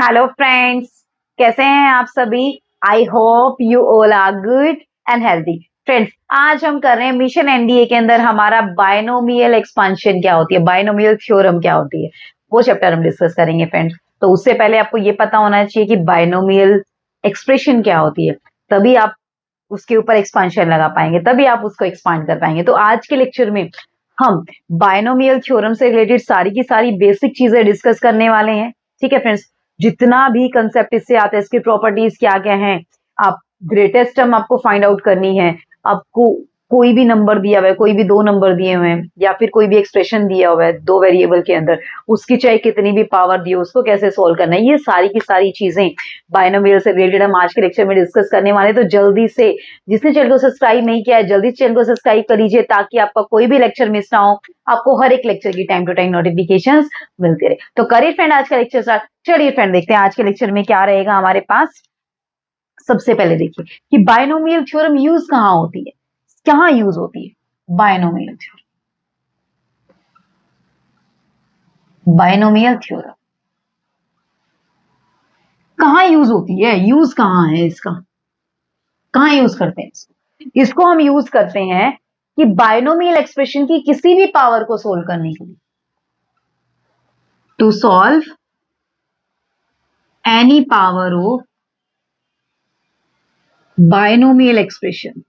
Hello friends, कैसे हैं आप सभी। I hope you all are good and healthy. Friends, आज हम कर रहे हैं मिशन एनडीए के अंदर हमारा बायनोमियल एक्सपांशन क्या होती है, बायनोमियल थ्योरम क्या होती है, वो चैप्टर हम डिस्कस करेंगे फ्रेंड्स। तो उससे पहले आपको ये पता होना चाहिए कि बायनोमियल एक्सप्रेशन क्या होती है, तभी आप उसके ऊपर एक्सपांशन लगा पाएंगे, तभी आप उसको एक्सपांड कर पाएंगे। तो आज के लेक्चर में हम बायनोमियल थ्योरम से रिलेटेड सारी की सारी बेसिक चीजें डिस्कस करने वाले हैं। ठीक है फ्रेंड्स, जितना भी कंसेप्ट इससे आता है, इसकी प्रॉपर्टीज क्या क्या हैं, आप ग्रेटेस्ट टर्म आपको फाइंड आउट करनी है। आपको कोई भी नंबर दिया हुआ है, कोई भी दो नंबर दिए हुए हैं, या फिर कोई भी एक्सप्रेशन दिया हुआ है दो वेरिएबल के अंदर, उसकी चाहे कितनी भी पावर दी हो, उसको कैसे सोल्व करना है, ये सारी की सारी चीजें बायनोमियल से रिलेटेड हम आज के लेक्चर में डिस्कस करने वाले हैं। तो जल्दी से, जिसने चैनल को सब्सक्राइब नहीं किया है, जल्दी से चैनल को सब्सक्राइब कर लीजिए ताकि आपका कोई भी लेक्चर मिस ना हो, आपको हर एक लेक्चर की टाइम टू टाइम नोटिफिकेशंस मिलते रहे। तो करिए फ्रेंड आज का लेक्चर स्टार्ट। चलिए फ्रेंड, देखते हैं आज के लेक्चर में क्या रहेगा हमारे पास। सबसे पहले देखिए कि बायनोमियल थ्योरम यूज कहां होती है, कहां यूज होती है बायनोमियल थ्योरम। बायनोमियल थ्योरम कहां यूज होती है, यूज कहां है इसका, कहां यूज करते हैं इसको हम यूज करते हैं कि बायनोमियल एक्सप्रेशन की किसी भी पावर को सोल्व करने के लिए, to solve any power of binomial expression.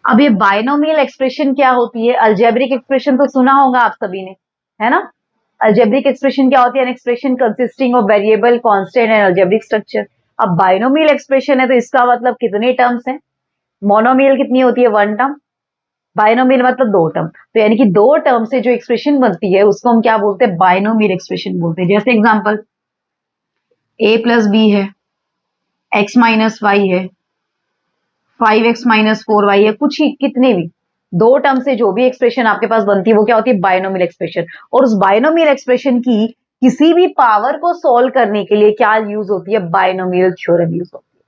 अब ये बायनोमियल एक्सप्रेशन क्या होती है, अलजेब्रिक एक्सप्रेशन तो सुना होगा आप सभी ने, है ना। अलजेब्रिक एक्सप्रेशन क्या होती है, an expression consisting of variable, constant and algebraic structure. अब बायनोमियल एक्सप्रेशन है तो इसका मतलब कितने टर्म्स हैं, मोनोमियल कितनी होती है, वन टर्म, बायनोमियल मतलब दो टर्म। तो यानी कि दो टर्म से जो एक्सप्रेशन बनती है उसको हम क्या बोलते हैं, बायनोमियल एक्सप्रेशन बोलते हैं। जैसे एग्जांपल a प्लस बी है, x माइनस वाई है, 5x माइनस 4y है, कुछ ही कितने भी दो टर्म से जो भी एक्सप्रेशन आपके पास बनती है वो क्या होती है, बायनोमियल एक्सप्रेशन। और उस बायनोमियल एक्सप्रेशन की किसी भी पावर को सोल्व करने के लिए क्या यूज होती है, बायनोमियल थ्योरम यूज होती है।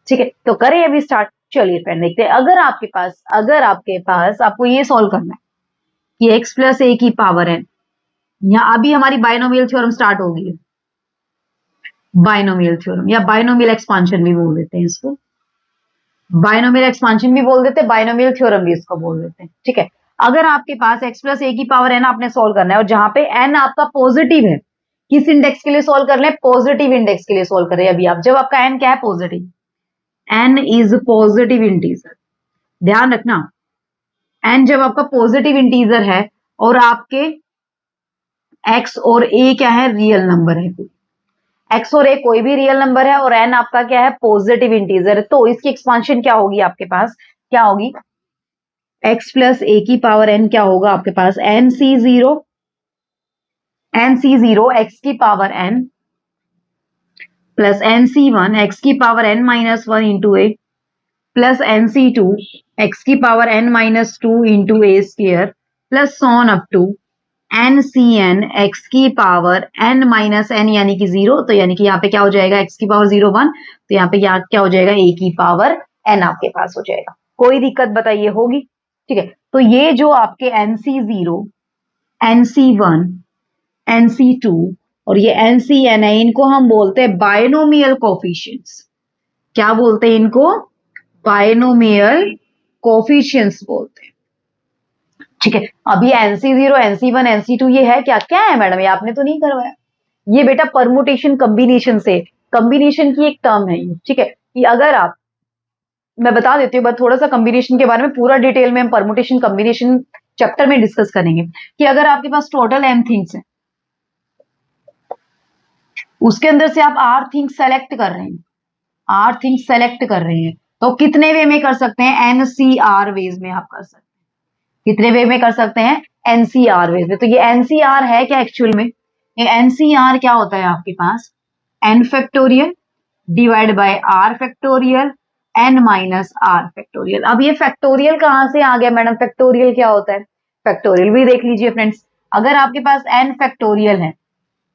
ठीक है, तो करें अभी स्टार्ट। चलिए फ्रेंड देखते हैं, अगर आपके पास आपको ये सोल्व करना है कि x प्लस ए की पावर n, यहां अभी हमारी बायनोमियल थ्योरम स्टार्ट होगी, बायनोमियल थ्योरम या बायनोमियल एक्सपांशन भी बोल देते हैं इसको, बायनोमियल एक्सपांशन भी बोल देते हैं, बायनोमियल थ्योरम भी इसको बोल देते हैं। ठीक है, अगर आपके पास x प्लस ए की पावर n आपने सोल्व करना है और जहां पे n आपका पॉजिटिव है, किस इंडेक्स के लिए सोल्व कर रहे हैं, पॉजिटिव इंडेक्स के लिए सोल्व कर रहे हैं। अभी आप जब आपका n क्या है, positive, n is positive integer, ध्यान रखना, n जब आपका पॉजिटिव इंटीजर है और आपके x और a क्या है, रियल नंबर है, x और a कोई भी रियल नंबर है और n आपका क्या है, पॉजिटिव इंटीजर है, तो इसकी एक्सपांशन क्या होगी आपके पास, क्या होगी, x प्लस ए की पावर n क्या होगा आपके पास, nc0 x की power n plus nc1 x की power n minus 1 into a plus nc2 x की power n minus 2 into A square plus so on up to ncn x की power n minus n यानी कि 0। तो यानी कि यहाँ पे क्या हो जाएगा, x की पावर 0 1, तो यहाँ पे क्या हो जाएगा, a की पावर n आपके पास हो जाएगा। कोई दिक्कत बताइए, होगी। ठीक है, तो ये जो आपके nc0 nc1 nc2 और ये ncn है, इनको हम बोलते हैं बायनोमियल कोफिशिएंट्स। क्या बोलते हैं इनको, बायनोमियल कोफिशिएंट्स बोलते हैं। ठीक है, अब ये nc0 nc1 nc2 ये है क्या, क्या है मैडम, ये आपने तो नहीं करवाया, ये बेटा परमुटेशन कॉम्बिनेशन से, कॉम्बिनेशन की एक टर्म है ये। ठीक है, कि अगर आप, मैं बता देती हूँ बस थोड़ा सा कॉम्बिनेशन के बारे में, पूरा डिटेल में हम परमुटेशन कॉम्बिनेशन चैप्टर में डिस्कस करेंगे। कि अगर आपके पास टोटल n थिंग्स है, उसके अंदर से आप r थिंग्स सेलेक्ट कर रहे हैं, r थिंग्स सेलेक्ट कर रहे हैं, तो कितने वे में कर सकते हैं, ncr वेज में आप कर सकते हैं। कितने वे में कर सकते हैं, ncr वेज में। तो ये ncr है क्या एक्चुअल में, ये ncr क्या होता है आपके पास, n factorial divide by r factorial n minus r factorial. अब ये फैक्टोरियल कहां से आ गया मैडम, फैक्टोरियल क्या होता है, फैक्टोरियल भी देख लीजिए फ्रेंड्स। अगर आपके पास n फैक्टोरियल है,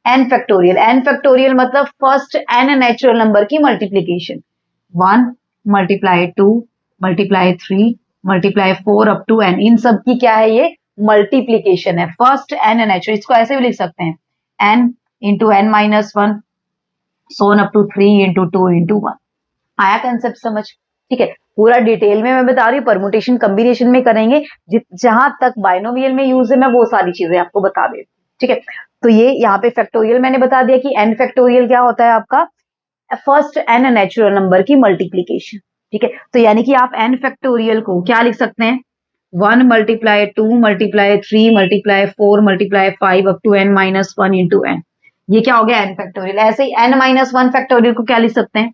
n फैक्टोरियल मतलब फर्स्ट n नेचुरल नंबर की multiplication, 1 multiply 2 multiply 3 multiply 4 up to n, इन सब की क्या है ये मल्टीप्लीकेशन है, फर्स्ट एन नेचुरल, इसको ऐसे भी लिख सकते हैं n into n minus one so on up to 3 into 2 into 1। आया कंसेप्ट समझ? ठीक है, पूरा डिटेल में मैं बता रही हूँ, परमुटेशन कॉम्बिनेशन में करेंगे, जहां तक बाइनोमियल में यूज है मैं वो सारी चीजें आपको बता देती हूँ। ठीक है, तो ये यहाँ पे फैक्टोरियल मैंने बता दिया कि एन फैक्टोरियल क्या होता है आपका, फर्स्ट एन नेचुरल नंबर की मल्टीप्लीकेशन। ठीक है, तो यानी कि आप एन फैक्टोरियल को क्या लिख सकते हैं, 1 multiply 2 multiply 3 multiply 4 multiply 5 up to N minus one into n. ये क्या हो गया एन फैक्टोरियल। ऐसे ही एन माइनस वन फैक्टोरियल को क्या लिख सकते हैं,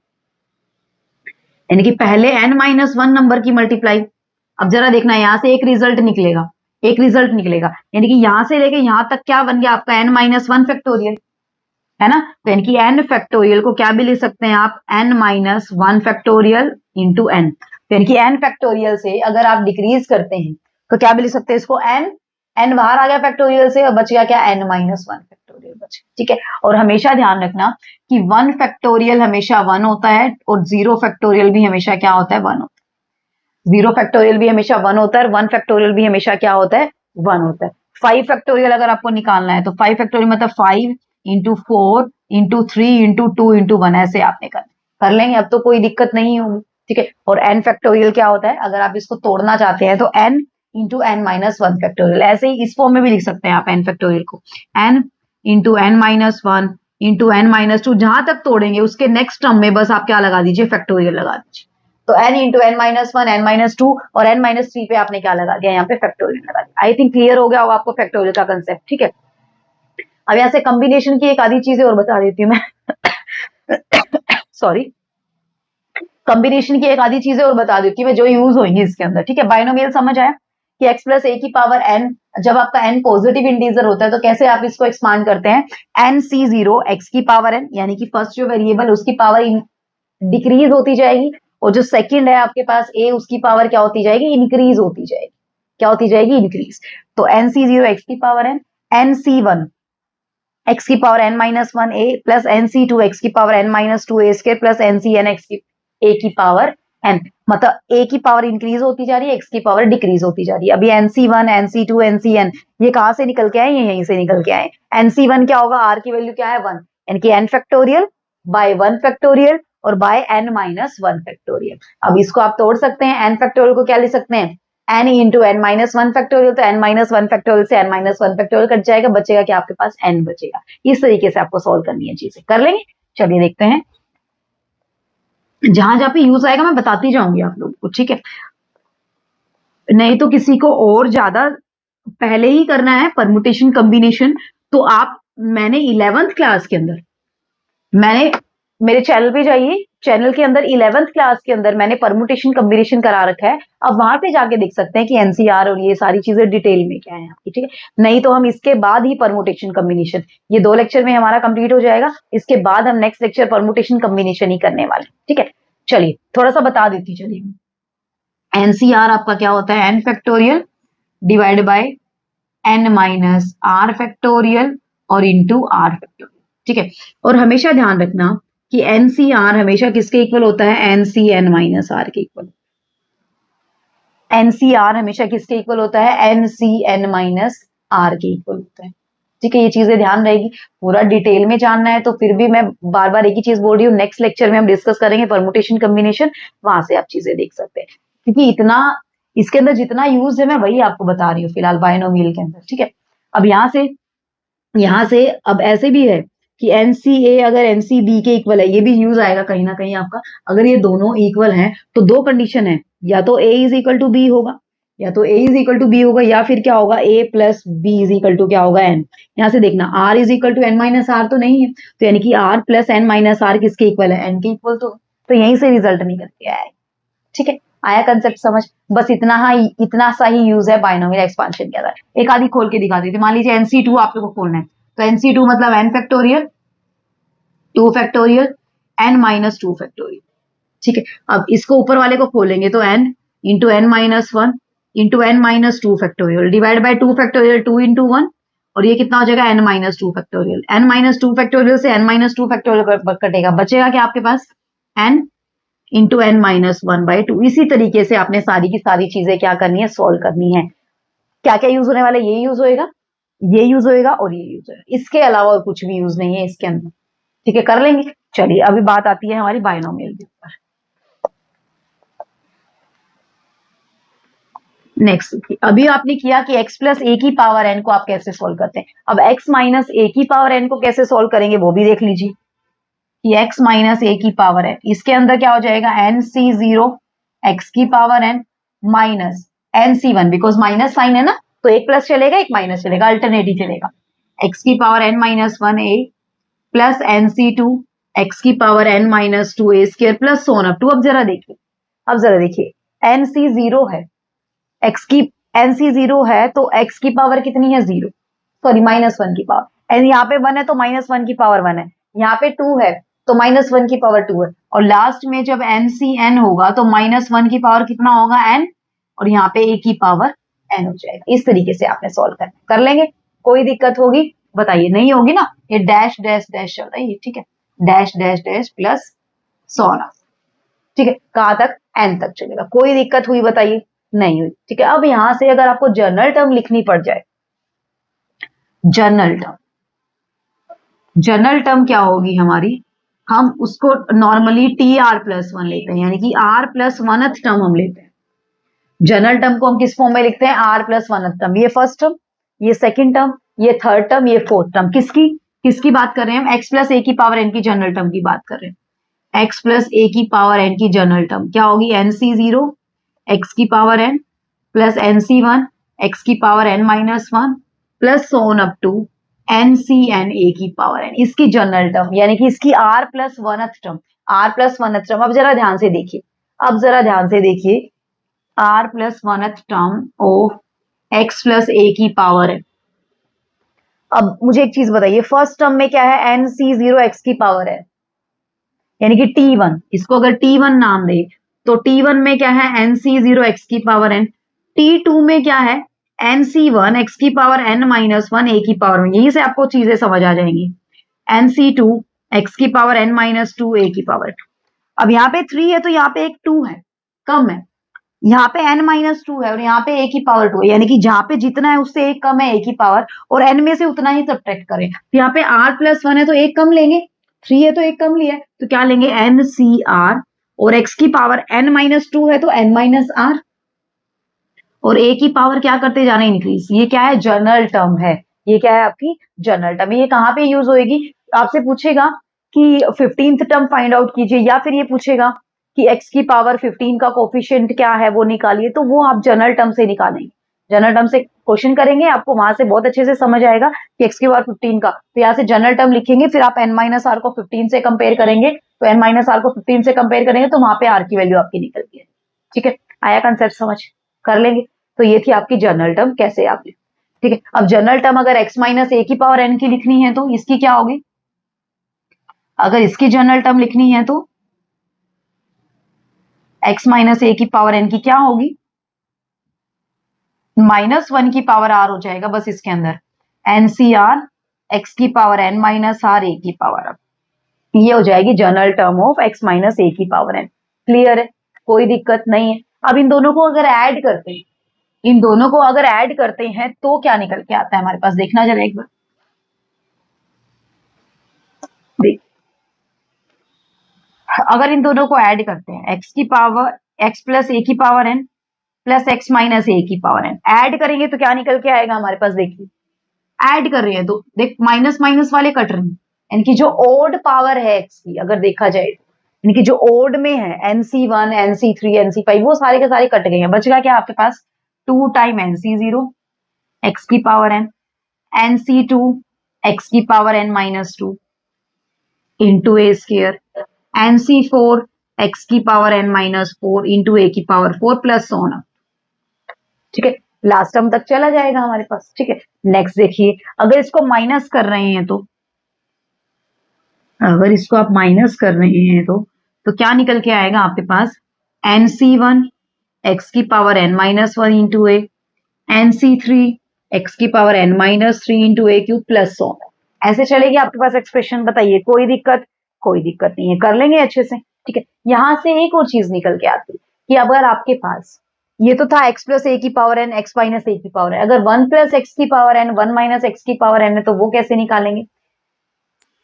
यानी कि पहले एन माइनस वन नंबर की मल्टीप्लाई। अब जरा देखना, यहां से एक रिजल्ट निकलेगा, एक रिजल्ट निकलेगा, यानी कि यहां से लेके यहां तक क्या बन गया आपका एन माइनस वन फैक्टोरियल, है ना। तो यानी कि एन फैक्टोरियल को क्या भी लिख सकते हैं आप, n minus one factorial into n. यानी कि एन फैक्टोरियल से अगर आप डिक्रीज करते हैं तो क्या भी लिख सकते हैं इसको, एन, एन बाहर आ गया फैक्टोरियल से और बच गया क्या, एन माइनस वन फैक्टोरियल बच गया। ठीक है, और हमेशा ध्यान रखना कि वन फैक्टोरियल हमेशा वन होता है और जीरो फैक्टोरियल भी हमेशा क्या होता है, वन होता है। जीरो फैक्टोरियल भी हमेशा वन होता है और वन फैक्टोरियल भी हमेशा क्या होता है, वन होता है। फाइव फैक्टोरियल अगर आपको निकालना है तो फाइव फैक्टोरियल मतलब 5 इंटू 4 इंटू 3 इंटू 2 इंटू 1, ऐसे आपने कर लेंगे, अब तो कोई दिक्कत नहीं होगी। ठीक है, और एन फैक्टोरियल क्या होता है, अगर आप इसको तोड़ना चाहते हैं तो n into n minus one factorial, ऐसे ही इस फॉर्म में भी लिख सकते हैं आप एन फैक्टोरियल को, n into n minus one into n minus two, जहां तक तोड़ेंगे उसके नेक्स्ट टर्म में बस आप क्या लगा दीजिए, फैक्टोरियल लगा दीजिए। तो n into n minus one, n minus two और n माइनस थ्री पे आपने क्या लगा दिया, यहाँ पे फैक्टोरियल लगा दिया। आई थिंक क्लियर हो गया होगा आपको फैक्टोरियल का कंसेप्ट। ठीक है, अब यहाँ से कॉम्बिनेशन की एक आधी चीजें और बता देती हूँ मैं सॉरी, कॉम्बिनेशन की एक आधी चीजें और बता देती हूँ मैं जो यूज होंगी इसके अंदर। ठीक है, बाइनोमियल समझ आया कि x प्लस ए की पावर n, जब आपका n पॉजिटिव इंटीजर होता है तो कैसे आप इसको एक्सपांड करते हैं, n c जीरो x की पावर n, यानी कि फर्स्ट जो वेरिएबल उसकी पावर डिक्रीज होती जाएगी और जो सेकंड है आपके पास a, उसकी पावर क्या होती जाएगी, इंक्रीज होती जाएगी। क्या होती जाएगी, इंक्रीज। तो n c जीरो x की power n, n c one x की power n minus one A plus N C two X की power n minus two A square plus N C N X की a की power n, मतलब a की power increase होती जा रही है, x की पावर डिक्रीज होती जा रही है। अभी NC1 NC2 NCN ये कहां से निकल के आए, ये यहीं से निकल के आए। NC1 क्या होगा, r की वैल्यू क्या है, 1, यानी कि n फैक्टोरियल बाय 1 फैक्टोरियल और by n minus one factorial. अब इसको आप तोड़ सकते हैं, n फैक्टोरियल को क्या लिख सकते हैं, n into n minus one factorial, तो n माइनस वन फैक्टोरियल से n minus one factorial cut जाएगा, बचेगा क्या आपके पास, n बचेगा। इस तरीके से आपको सॉल्व करनी है चीजें, कर लेंगे। चलिए देखते हैं, जहां जहां पे यूज आएगा मैं बताती जाऊंगी आप लोगों को। ठीक है, नहीं तो किसी को और ज्यादा पहले ही करना है परमुटेशन कॉम्बिनेशन, तो आप, मैंने 11th क्लास के अंदर, मैंने मेरे चैनल पे जाइए, चैनल के अंदर 11th क्लास के अंदर मैंने परमुटेशन कॉम्बिनेशन करा रखा है। अब वहां पे जाके देख सकते हैं कि एनसीआर और ये सारी चीजें डिटेल में क्या है आपकी। ठीक है, नहीं तो हम इसके बाद ही परमुटेशन कॉम्बिनेशन, ये 2 लेक्चर में हमारा कंप्लीट हो जाएगा, इसके बाद हम नेक्स्ट लेक्चर परमुटेशन कॉम्बिनेशन ही करने वाले। ठीक है, चलिए थोड़ा सा बता देती चलिए। एनसीआर आपका क्या होता है, n factorial divide by n minus r factorial और इंटू आर फैक्टोरियल। ठीक है, और हमेशा ध्यान रखना कि एनसीआर हमेशा किसके इक्वल होता है, एनसीएन माइनस आर के इक्वल। एनसीआर हमेशा किसके इक्वल होता है, एनसीएन माइनस आर के इक्वल होता है। ठीक है, ये चीजें ध्यान रहेगी, पूरा डिटेल में जानना है तो फिर भी मैं बार बार एक ही चीज बोल रही हूँ, नेक्स्ट लेक्चर में हम डिस्कस करेंगे परमुटेशन कॉम्बिनेशन, वहां से आप चीजें देख सकते हैं, क्योंकि इतना इसके अंदर जितना यूज है मैं वही आपको बता रही हूँ फिलहाल बाइनोमियल के अंदर। ठीक है, अब यहां से अब ऐसे भी है कि एनसीए अगर एनसीबी के इक्वल है, ये भी यूज आएगा कहीं ना कहीं आपका। अगर ये दोनों इक्वल हैं तो 2 कंडीशन है, या तो A is equal to B होगा, या तो A is equal to B होगा, या फिर क्या होगा, A plus B is equal to क्या होगा, एन। यहां से देखना R is equal to N minus R तो नहीं है, तो यानी कि R plus N minus R किसके इक्वल है, एन के इक्वल। तो यहीं से रिजल्ट निकल के आया है। ठीक है, आया कंसेप्ट समझ, बस इतना सा ही यूज है बाइनोमियल एक्सपांशन के अंदर। एक आधी खोल के दिखा देती, मान लीजिए NC2 आप लोगों को खोलना है, तो NC2 मतलब n factorial 2 factorial n minus 2 factorial. ठीक है, अब इसको ऊपर वाले को खोलेंगे तो n into n minus one into n minus two factorial divide by 2 factorial 2 into 1, और ये कितना हो जाएगा, n minus two factorial. n minus two factorial से n माइनस टू फैक्टोरियल कटेगा, बचेगा क्या आपके पास, n into n minus one by two. इसी तरीके से आपने सारी की सारी चीजें क्या करनी है, सॉल्व करनी है। क्या क्या यूज होने वाला है? ये यूज होएगा, ये यूज होएगा और ये यूज होएगा, इसके अलावा और कुछ भी यूज नहीं है इसके अंदर। ठीक है, कर लेंगे। चलिए अभी बात आती है हमारी बायनोमियल के ऊपर। नेक्स्ट, अभी आपने किया कि x प्लस ए की पावर n को आप कैसे सोल्व करते हैं। अब x माइनस ए की पावर n को कैसे सोल्व करेंगे वो भी देख लीजिए कि x माइनस ए की पावर n, इसके अंदर क्या हो जाएगा, एन सी जीरो एक्स की power n minus n C one, because minus sign है ना, तो एक प्लस चलेगा एक माइनस चलेगा, अल्टरनेटिव चलेगा। x की power n minus one A plus N C two X की power n minus two A square plus so on up to. अब जरा देखिए, अब जरा देखिए, एन सी जीरो है, एक्स की एन सी जीरो है तो एक्स की पावर कितनी है, जीरो, सॉरी माइनस वन की पावर, एंड यहाँ पे वन है तो माइनस वन की पावर वन है, यहाँ पे टू है तो माइनस वन की पावर टू है, और लास्ट में जब एन सी एन होगा तो माइनस वन की पावर कितना होगा, एन, और यहाँ पे ए की पावर एन हो जाएगा। इस तरीके से आपने सॉल्व करना, कर लेंगे। कोई दिक्कत होगी बताइए, नहीं होगी ना, ये डैश डैश डैश चल रहा है, ठीक है, डैश डैश डैश प्लस सोना, ठीक है, कहां तक, एन तक चलेगा। कोई दिक्कत हुई बताइए, नहीं हुई, ठीक है। अब यहां से अगर आपको जनरल टर्म लिखनी पड़ जाए, जनरल टर्म, जनरल टर्म क्या होगी हमारी, हम उसको normally T R plus one लेते हैं, यानी कि आर प्लस वनथ टर्म हम लेते हैं। जनरल टर्म को हम किस फॉर्म में लिखते हैं, आर प्लस वनथ टर्म, ये फर्स्ट टर्म, ये सेकंड टर्म, ये थर्ड टर्म, ये फोर्थ टर्म, किसकी किसकी बात कर रहे हैं हम, एक्स प्लस ए की पावर एन की जनरल टर्म की बात कर रहे हैं। एक्स प्लस ए की पावर एन की जनरल टर्म क्या होगी, एन सी जीरो एक्स की पावर एन प्लस एन सी वन एक्स की power N minus one plus so on up to N C N A की पावर एन, इसकी जनरल टर्म, यानी कि इसकी R plus oneth term, R plus oneth term. अब जरा ध्यान से देखिए, अब जरा ध्यान से देखिए, R plus oneth term of X plus A की पावर एन। अब मुझे एक चीज बताइए, फर्स्ट टर्म में क्या है, एन सी जीरो एक्स की पावर है, यानी कि टी वन, इसको अगर टी वन नाम दे तो टी वन में क्या है, एन सी जीरो एक्स की पावर एन, टी टू में क्या है, एन सी वन एक्स की पावर एन माइनस वन ए की पावर में, यहीं से आपको चीजें समझ आ जाएंगी, एन सी टू एक्स की पावर एन माइनस टू ए की पावर। अब यहाँ पे थ्री है तो यहाँ पे एक टू है, कम है, यहाँ पे n माइनस टू है और यहाँ पे a की पावर टू है, यानी कि जहां पे जितना है उससे एक कम है a की पावर, और n में से उतना ही सब्ट्रैक्ट करें। तो यहाँ पे r प्लस वन है तो एक कम लेंगे, थ्री है तो एक कम लिया है, तो क्या लेंगे, एन सी आर, और x की पावर n माइनस टू है तो n माइनस आर, और a की पावर क्या करते जाना, इंक्रीज। ये क्या है, जनरल टर्म है, ये क्या है आपकी जनरल टर्म। ये कहाँ पे यूज होएगी, आपसे पूछेगा कि 15th टर्म फाइंड आउट कीजिए, या फिर ये पूछेगा कि x की पावर 15 का कोफिशिएंट क्या है वो निकालिए, तो वो आप जनरल टर्म से निकालेंगे, जनरल टर्म से क्वेश्चन करेंगे, आपको वहां से बहुत अच्छे से समझ आएगा कि x की पावर 15 का, तो यहाँ से जनरल टर्म लिखेंगे, फिर आप n माइनस आर को 15 से कंपेयर करेंगे, तो n माइनस आर को 15 से कंपेयर करेंगे तो वहां पे r की वैल्यू आपकी निकल गई है। ठीक है, आया कंसेप्ट समझ, कर लेंगे। तो ये थी आपकी जनरल टर्म, कैसे आपने, ठीक है। अब जनरल टर्म अगर x माइनस ए की पावर n की लिखनी है तो इसकी क्या होगी, अगर इसकी जनरल टर्म लिखनी है तो x माइनस ए की पावर n की क्या होगी, माइनस वन की पावर r हो जाएगा बस इसके अंदर, एन सी आर एक्स की power n minus R A की पावर अब, ये हो जाएगी general term of x minus A की पावर n। क्लियर है, कोई दिक्कत नहीं है। अब इन दोनों को अगर ऐड करते हैं, इन दोनों को अगर ऐड करते हैं तो क्या निकल के आता है हमारे पास, देखना जरा एक बार, देख, अगर इन दोनों को ऐड करते हैं, x की पावर x प्लस ए की power n plus x minus A की पावर n, ऐड करेंगे तो क्या निकल के आएगा हमारे पास, देखिए ऐड कर रहे हैं तो देख माइनस माइनस वाले कट रहे हैं, इनकी जो ओड पावर है x की अगर देखा जाए, इनकी जो ओड में है nc1 nc3 nc5 वो सारे के सारे कट गए हैं, बच गया क्या आपके पास, टू टाइम nc0 x की पावर n, nc2 x की power n minus two into ए स्क्र, nc4 x की power n minus four into A की पावर फोर प्लस सोना। ठीक है, लास्ट टर्म तक चला जाएगा हमारे पास। ठीक है, नेक्स्ट देखिए, अगर इसको माइनस कर रहे हैं तो, अगर इसको आप माइनस कर रहे हैं तो क्या निकल के आएगा आपके पास, nc1 x की power n minus one into A, nc3 x की power n minus three into A cube plus so on. ऐसे चलेगी आपके पास एक्सप्रेशन, बताइए कोई दिक्कत, कोई दिक्कत नहीं है, कर लेंगे अच्छे से। ठीक है, यहां से एक और चीज निकल के आती है कि अगर आपके पास ये तो था x प्लस ए की power n, x minus A की पावर n। अगर 1 प्लस एक्स की पावर n, 1 माइनस एक्स की पावर n है, तो वो कैसे निकालेंगे?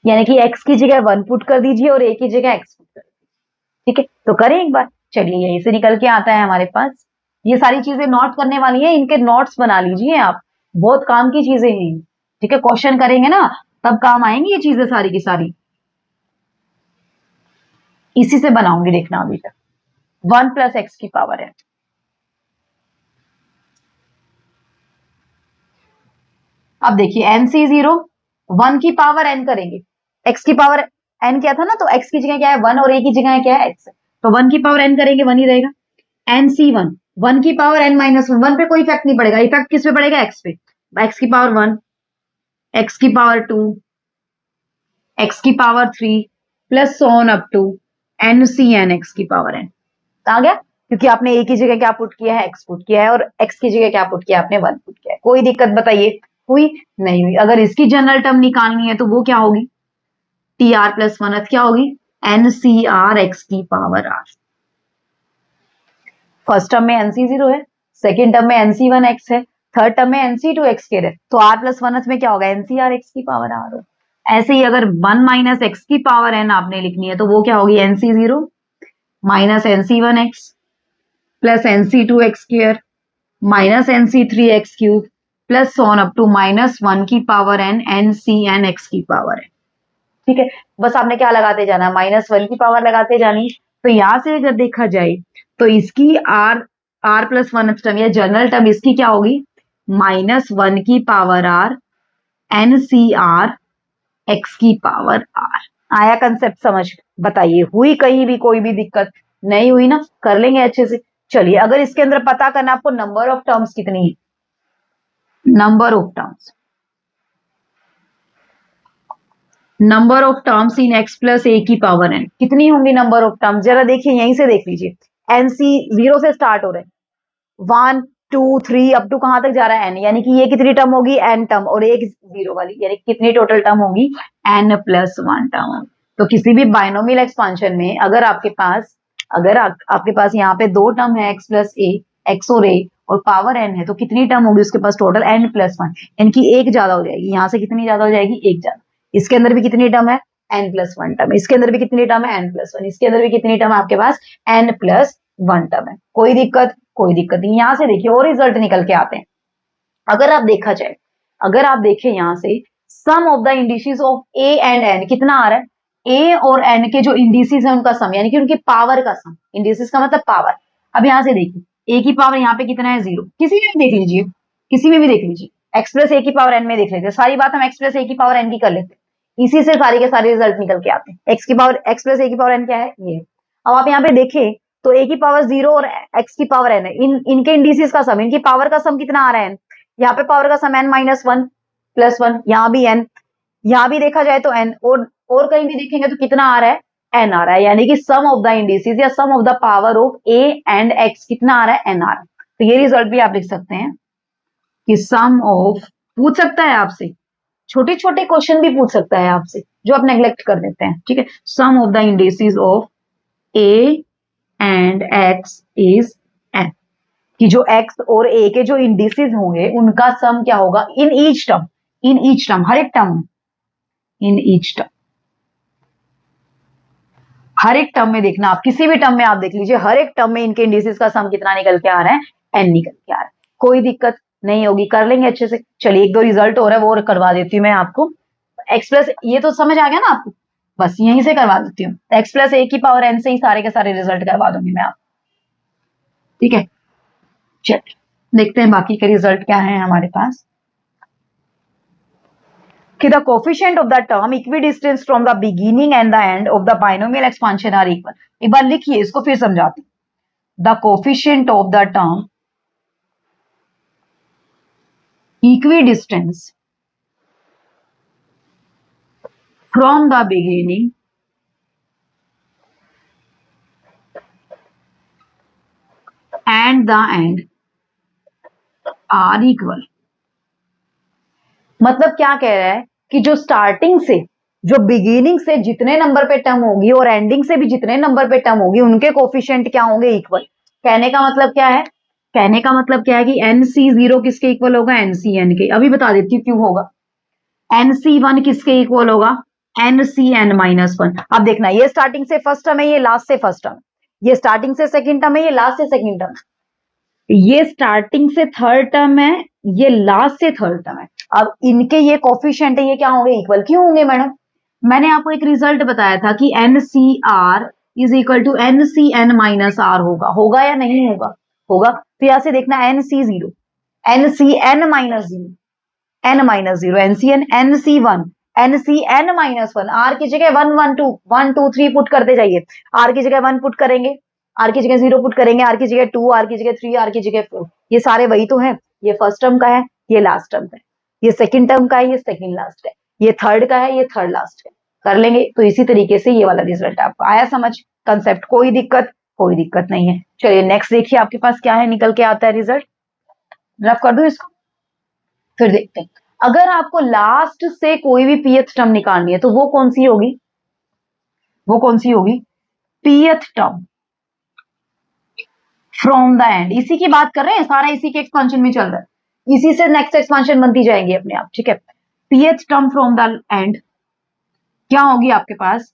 यानी कि x की जगह 1 पुट कर दीजिए और a की जगह x पुट कर दीजिए। ठीक है, तो करें एक बार। चलिए, यहीं से निकल के आता है हमारे पास। ये सारी चीजें नोट करने वाली है, इनके नोट्स बना लीजिए आप, बहुत काम की चीजें हैं। ठीक है, क्वेश्चन करेंगे ना तब काम आएंगी ये चीजें सारी की सारी। इसी से बनाऊंगी, देखना अभी तक। 1 प्लस एक्स की पावर है, अब देखिए NC0, 1 की पावर n करेंगे। x की पावर n क्या था ना, तो x की जगह क्या है 1 और a की जगह क्या है x। तो 1 की पावर n करेंगे 1 ही रहेगा। NC1, 1 की पावर n माइनस 1 पे कोई इफेक्ट नहीं पड़ेगा, इफेक्ट किस पे पड़ेगा? x पे। x की पावर 1, x की पावर 2, x की power 3 plus on up to NCn x की पावर n। आ गया, क्योंकि आपने a की जगह क्या पुट किया है? x पुट किया है, और x की जगह क्या पुट किया? आपने 1 पुट किया है। कोई दिक्कत बताइए, हुई? नहीं हुई। अगर इसकी जनरल टर्म निकालनी है तो वो क्या होगी? TR प्लस 1 क्या होगी? NCR x की पावर r। फर्स्ट टर्म में NC0 है, सेकेंड टर्म में NC1 x है, थर्ड टर्म में NC2 x के, तो r प्लस 1 में क्या होगा? NCR x की पावर r हो। ऐसे ही अगर 1 माइनस एक्स की पावर n आपने लिखनी है तो वो क्या होगी? NC0 minus NC1 x plus NC2 x square minus NC3 x cube plus on up to minus 1 की पावर n NCn x की पावर n। ठीक है, बस आपने क्या लगाते जाना? -1 की पावर लगाते जानी। तो यहां से अगर देखा जाए तो इसकी r प्लस 1 टर्म या जनरल टर्म इसकी क्या होगी? -1 की पावर r NCR x की पावर r। आया कंसेप्ट समझ? बताइए, हुई कहीं भी कोई भी दिक्कत? नहीं हुई ना? कर लेंगे अच्छे से। चलिए, अगर इसके अंदर पता करना आपको नंबर ऑफ टर्म्स कितनी है, number of terms, number of terms in x plus A की पावर n कितनी होंगी? नंबर ऑफ टर्म्स जरा देखिए, यहीं से देख लीजिए। NC0 से स्टार्ट हो रहे हैं, 1 2 3 अप टू कहां तक जा रहा है? n, यानी कि ये कितनी टर्म होगी? n टर्म, और एक जीरो वाली, यानी कितनी टोटल टर्म होगी? n plus 1 term. तो किसी भी बाइनोमियल एक्सपांशन में अगर आपके पास, आपके पास यहाँ पे दो टर्म है x प्लस ए, x और a, और पावर n है, तो कितनी टर्म होगी उसके पास? Total n plus 1। इनकी एक ज्यादा हो जाएगी, यहां से कितनी ज्यादा हो जाएगी? एक ज्यादा। इसके अंदर भी कितनी टर्म है? n plus 1 term. इसके अंदर भी कितनी टर्म है? n plus 1। इसके अंदर भी कितनी टर्म है आपके पास? n प्लस 1 टर्म है। कोई दिक्कत? कोई दिक्कत नहीं। यहां से देखिए और रिजल्ट निकल के आते हैं। अगर आप देखा जाए, अगर आप देखें यहां से, sum of the indices of A and N कितना आ रहा है? ए और एन के जो इंडिसेस है उनका सम, यानी कि उनकी पावर का सम। इंडिसेस का मतलब पावर। अब यहां से देखिए, ए की पावर यहाँ पे कितना है? 0। किसी में भी देख लीजिए, किसी में भी देख लीजिए, एक्स प्लस ए की पावर एन में देख लेते हैं। सारी बात हम एक्स प्लस ए की पावर एन की कर लेते हैं, इसी से सारे के सारे रिजल्ट निकल के आते हैं। एक्स प्लस ए की पावर एन क्या है? ये। अब आप यहाँ पे देखें तो ए की पावर 0 और एक्स की पावर एन है, इनके इंडिसेस का सम, इनकी पावर का सम कितना आ रहा है? यहाँ पे पावर का सम n माइनस 1 प्लस 1, यहाँ भी n, यहाँ भी देखा जाए तो n, और कहीं भी देखेंगे तो कितना आ रहा है? n आ रहा है। यानी कि सम ऑफ द इंडिसेस या sum of the power of a and x कितना आ रहा है? n आ रहा है। तो ये रिजल्ट भी आप लिख सकते हैं कि सम ऑफ, पूछ सकता है आपसे, छोटे छोटे क्वेश्चन भी पूछ सकता है आपसे जो आप नेग्लेक्ट कर देते हैं। ठीक है, sum of the indices of a and x is n, कि जो x और a के जो इंडिसेस होंगे उनका सम क्या होगा? In each term, in each term, हर एक टर्म, इन ईच टर्म, हर एक टर्म में देखना, आप किसी भी टर्म में आप देख लीजिए, हर एक टर्म में इनके इंडिसेस का सम कितना निकल के आ रहा है? n निकल के आ रहा है। कोई दिक्कत नहीं होगी, कर लेंगे अच्छे से। चलिए, एक दो रिजल्ट हो रहा है वो करवा देती हूँ मैं आपको। एक्स प्लस, ये तो समझ आ गया ना आपको? बस यहीं से करवा देती हूँ। एक्स प्लस ए की पावर n से ही सारे के सारे रिजल्ट करवा दूंगी मैं आपको। ठीक है, चलिए देखते हैं बाकी के रिजल्ट क्या है हमारे पास। कि the coefficient of the term equidistance from the beginning and the end of the binomial expansion are equal। एक बार लिखिए, इसको फिर समझाते हैं। The coefficient of the term equidistance from the beginning and the end are equal। मतलब क्या कह रहा है कि जो स्टार्टिंग से, जो बिगिनिंग से जितने नंबर पे टर्म होगी और एंडिंग से भी जितने नंबर पे टर्म होगी, उनके कोफिशिएंट क्या होंगे? इक्वल। कहने का मतलब क्या है? कहने का मतलब क्या है कि NC0 किसके इक्वल होगा, NCN के। अभी बता देती हूँ क्यों होगा। NC1 किसके इक्वल होगा, NCN-1। अब देखना, ये स्टार्टिंग से फर्स्ट टर्म है, ये लास्ट से फर्स्ट टर्म, ये स्टार्टिंग से सेकंड टर्म है, ये लास्ट से सेकंड टर्म, ये स्टार्टिंग से थर्ड टर्म है, ये लास्ट से थर्ड टर्म है। अब इनके ये कोफिशिएंट है, ये क्या होंगे, इक्वल क्यों होंगे मैडम? मैंने आपको एक रिजल्ट बताया था कि NCR is equal to NCN-R होगा या नहीं होगा? होगा। तो यहां से देखना NC0, NCN-0, N-0, NCN, NC1, NCN-1, R की जगह 1 1 2 1 2 3 पुट करते जाइए। R की जगह 1 पुट करेंगे, R की जगह 0 पुट करेंगे, R की जगह 2, R की जगह 3, R की जगह 4। ये सारे वही तो है। ये फर्स्ट टर्म का है, ये लास्ट टर्म का है, ये सेकंड टर्म का है, ये सेकंड लास्ट का है, ये थर्ड का है, ये थर्ड लास्ट का है। कर लेंगे तो इसी तरीके से ये वाला रिजल्ट आपको आया समझ, कंसेप्ट, कोई दिक्कत नहीं है। चलिए नेक्स्ट देखिए आपके पास क्या है, निकल के आता है रिजल्ट। रफ कर दूं इसको, फिर देखते हैं। अगर आपको लास्ट से कोई भी पीएथ टर्म निकालनी है तो वो कौन सी होगी, वो कौन सी होगी, पीएथ टर्म फ्रॉम द एंड। इसी की बात कर रहे हैं, सारा इसी के एक्सपेंशन में चल रहा है, इसी से नेक्स्ट एक्सपेंशन बनती जाएंगी अपने आप, ठीक है। पीएथ टर्म फ्रॉम द एंड क्या होगी आपके पास,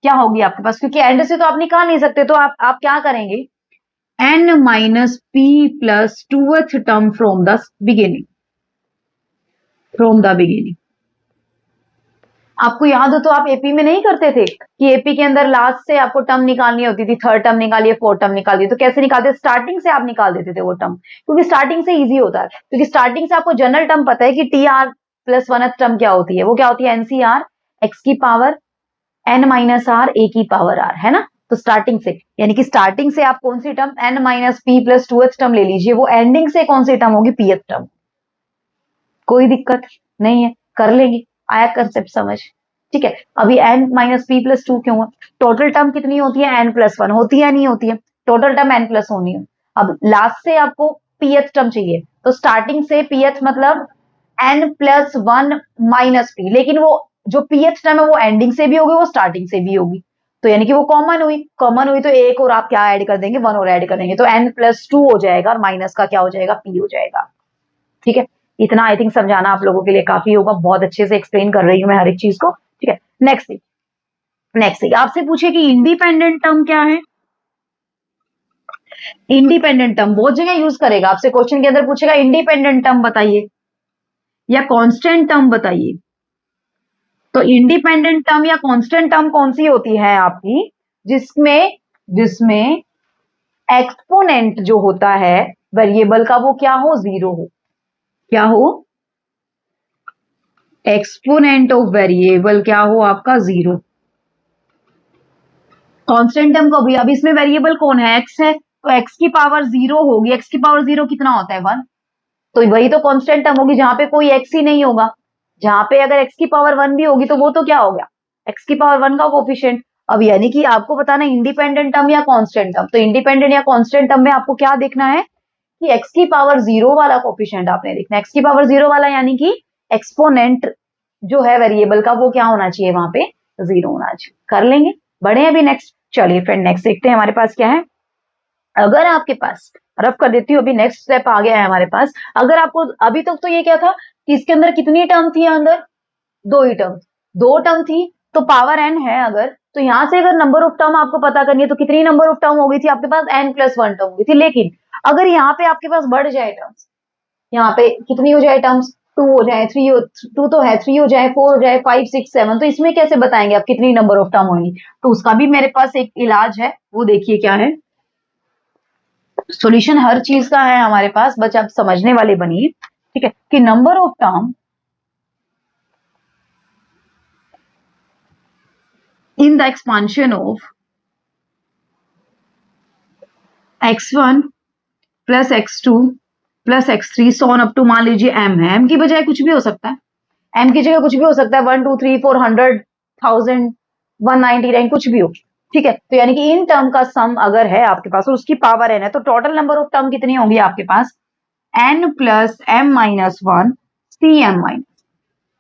क्या होगी आपके पास, क्योंकि एंड से तो आप निकाल नहीं सकते, तो आप क्या करेंगे, n minus P plus tooth term from the beginning, from the beginning. आपको याद हो तो आप एपी में नहीं करते थे कि एपी के अंदर लास्ट से आपको टर्म निकालनी होती थी, थर्ड टर्म निकालिए, फोर्थ टर्म निकालिए, तो कैसे निकालते, स्टार्टिंग से आप निकाल देते थे वो टर्म, क्योंकि स्टार्टिंग से इजी होता है, क्योंकि स्टार्टिंग से आपको जनरल टर्म पता है कि T R plus one term क्या होती है, वो क्या होती है, एनसीआर एक्स की power N minus R A की पावर आर, है ना। तो स्टार्टिंग से, यानी कि स्टार्टिंग से आप कौन सी term, N minus P plus two term ले लीजिए, वो एंडिंग से कौन सी टर्म होगी, पीएथ टर्म। कोई दिक्कत नहीं है, कर लेंगे, आया कंसेप्ट समझ, ठीक है। अभी n minus P plus to क्यों है, टोटल टर्म कितनी होती है, n प्लस वन होती है, नहीं होती है, टोटल टर्म n प्लस होनी है। अब लास्ट से आपको पीएथ टर्म चाहिए, तो स्टार्टिंग से पीएथ मतलब n plus one minus P, लेकिन वो जो पीएथ टर्म है वो एंडिंग से भी होगी, वो स्टार्टिंग से भी होगी, तो यानी कि वो कॉमन हुई, कॉमन हुई तो एक और आप क्या ऐड कर देंगे, वन और ऐड कर देंगे, तो n प्लस टू हो जाएगा और माइनस का क्या हो जाएगा, p हो जाएगा, ठीक है। इतना आई थिंक समझाना आप लोगों के लिए काफी होगा, बहुत अच्छे से एक्सप्लेन कर रही हूँ मैं हर एक चीज को, ठीक है। नेक्स्ट आपसे पूछे कि इंडिपेंडेंट टर्म क्या है, इंडिपेंडेंट टर्म बहुत जगह यूज करेगा, आपसे क्वेश्चन के अंदर पूछेगा इंडिपेंडेंट टर्म बताइए या कांस्टेंट टर्म बताइए, तो इंडिपेंडेंट टर्म या कांस्टेंट टर्म कौन सी होती है आपकी, जिसमें एक्सपोनेंट जो होता है वेरिएबल का वो क्या हो, जीरो हो, क्या हो, एक्सपोनेंट ऑफ वेरिएबल क्या हो आपका, जीरो। कांस्टेंट टर्म को भी, अब इसमें वेरिएबल कौन है, एक्स है, तो एक्स की पावर जीरो होगी, एक्स की पावर जीरो कितना होता है, वन, तो वही तो कांस्टेंट टर्म होगी जहां पे कोई एक्स ही नहीं होगा, जहां पे अगर एक्स की पावर वन भी होगी तो वो तो क्या हो गया, एक्स की पावर वन का कोफिशिएंट। अब यानी कि आपको बताना इंडिपेंडेंट टर्म या कांस्टेंट टर्म, तो इंडिपेंडेंट या कांस्टेंट टर्म में आपको क्या देखना है कि एक्स की पावर जीरो वाला कोफिशिएंट आपने देखना है, एक्स की पावर जीरो वाला, यानी कि एक्सपोनेंट जो है वेरिएबल का वो क्या होना चाहिए, वहां पे जीरो होना चाहिए। कर लेंगे, बढ़े अभी नेक्स्ट, चलिए फ्रेंड नेक्स्ट देखते हैं हमारे पास क्या है। अगर आपके पास, रफ कर देती हूँ, अभी नेक्स्ट स्टेप आ गया है हमारे पास। अगर आपको अभी तक तो ये क्या था कि इसके अंदर कितनी टर्म थी, अंदर दो ही टर्म, दो टर्म थी, तो पावर एन है अगर, तो यहां से अगर नंबर ऑफ टर्म आपको पता करनी है तो कितनी नंबर ऑफ टर्म हो गई थी आपके पास, एन प्लस वन टर्म हो गई थी। लेकिन अगर यहाँ पे आपके पास बढ़ जाए टर्म्स, यहाँ पे कितनी हो जाए टर्म्स, टू हो जाए, थ्री हो, टू तो है, थ्री हो जाए, फोर हो जाए, फाइव सिक्स सेवन, तो इसमें कैसे बताएंगे आप कितनी नंबर ऑफ टर्म होंगी, तो उसका भी मेरे पास एक इलाज है, वो देखिए क्या है। सॉल्यूशन हर चीज का है हमारे पास, बस आप समझने वाले बनिए, ठीक है, कि number of term in the expansion of x1 plus x2 plus x3 so on up to, मान लीजिए m है, m की बजाय कुछ भी हो सकता है, m की जगह कुछ भी हो सकता है, 1 2 3 4 100 1000 199 कुछ भी हो, ठीक है। तो यानी कि इन टर्म का सम अगर है आपके पास और उसकी पावर n है, तो टोटल नंबर ऑफ टर्म कितनी होंगी आपके पास, n plus m minus one C M minus,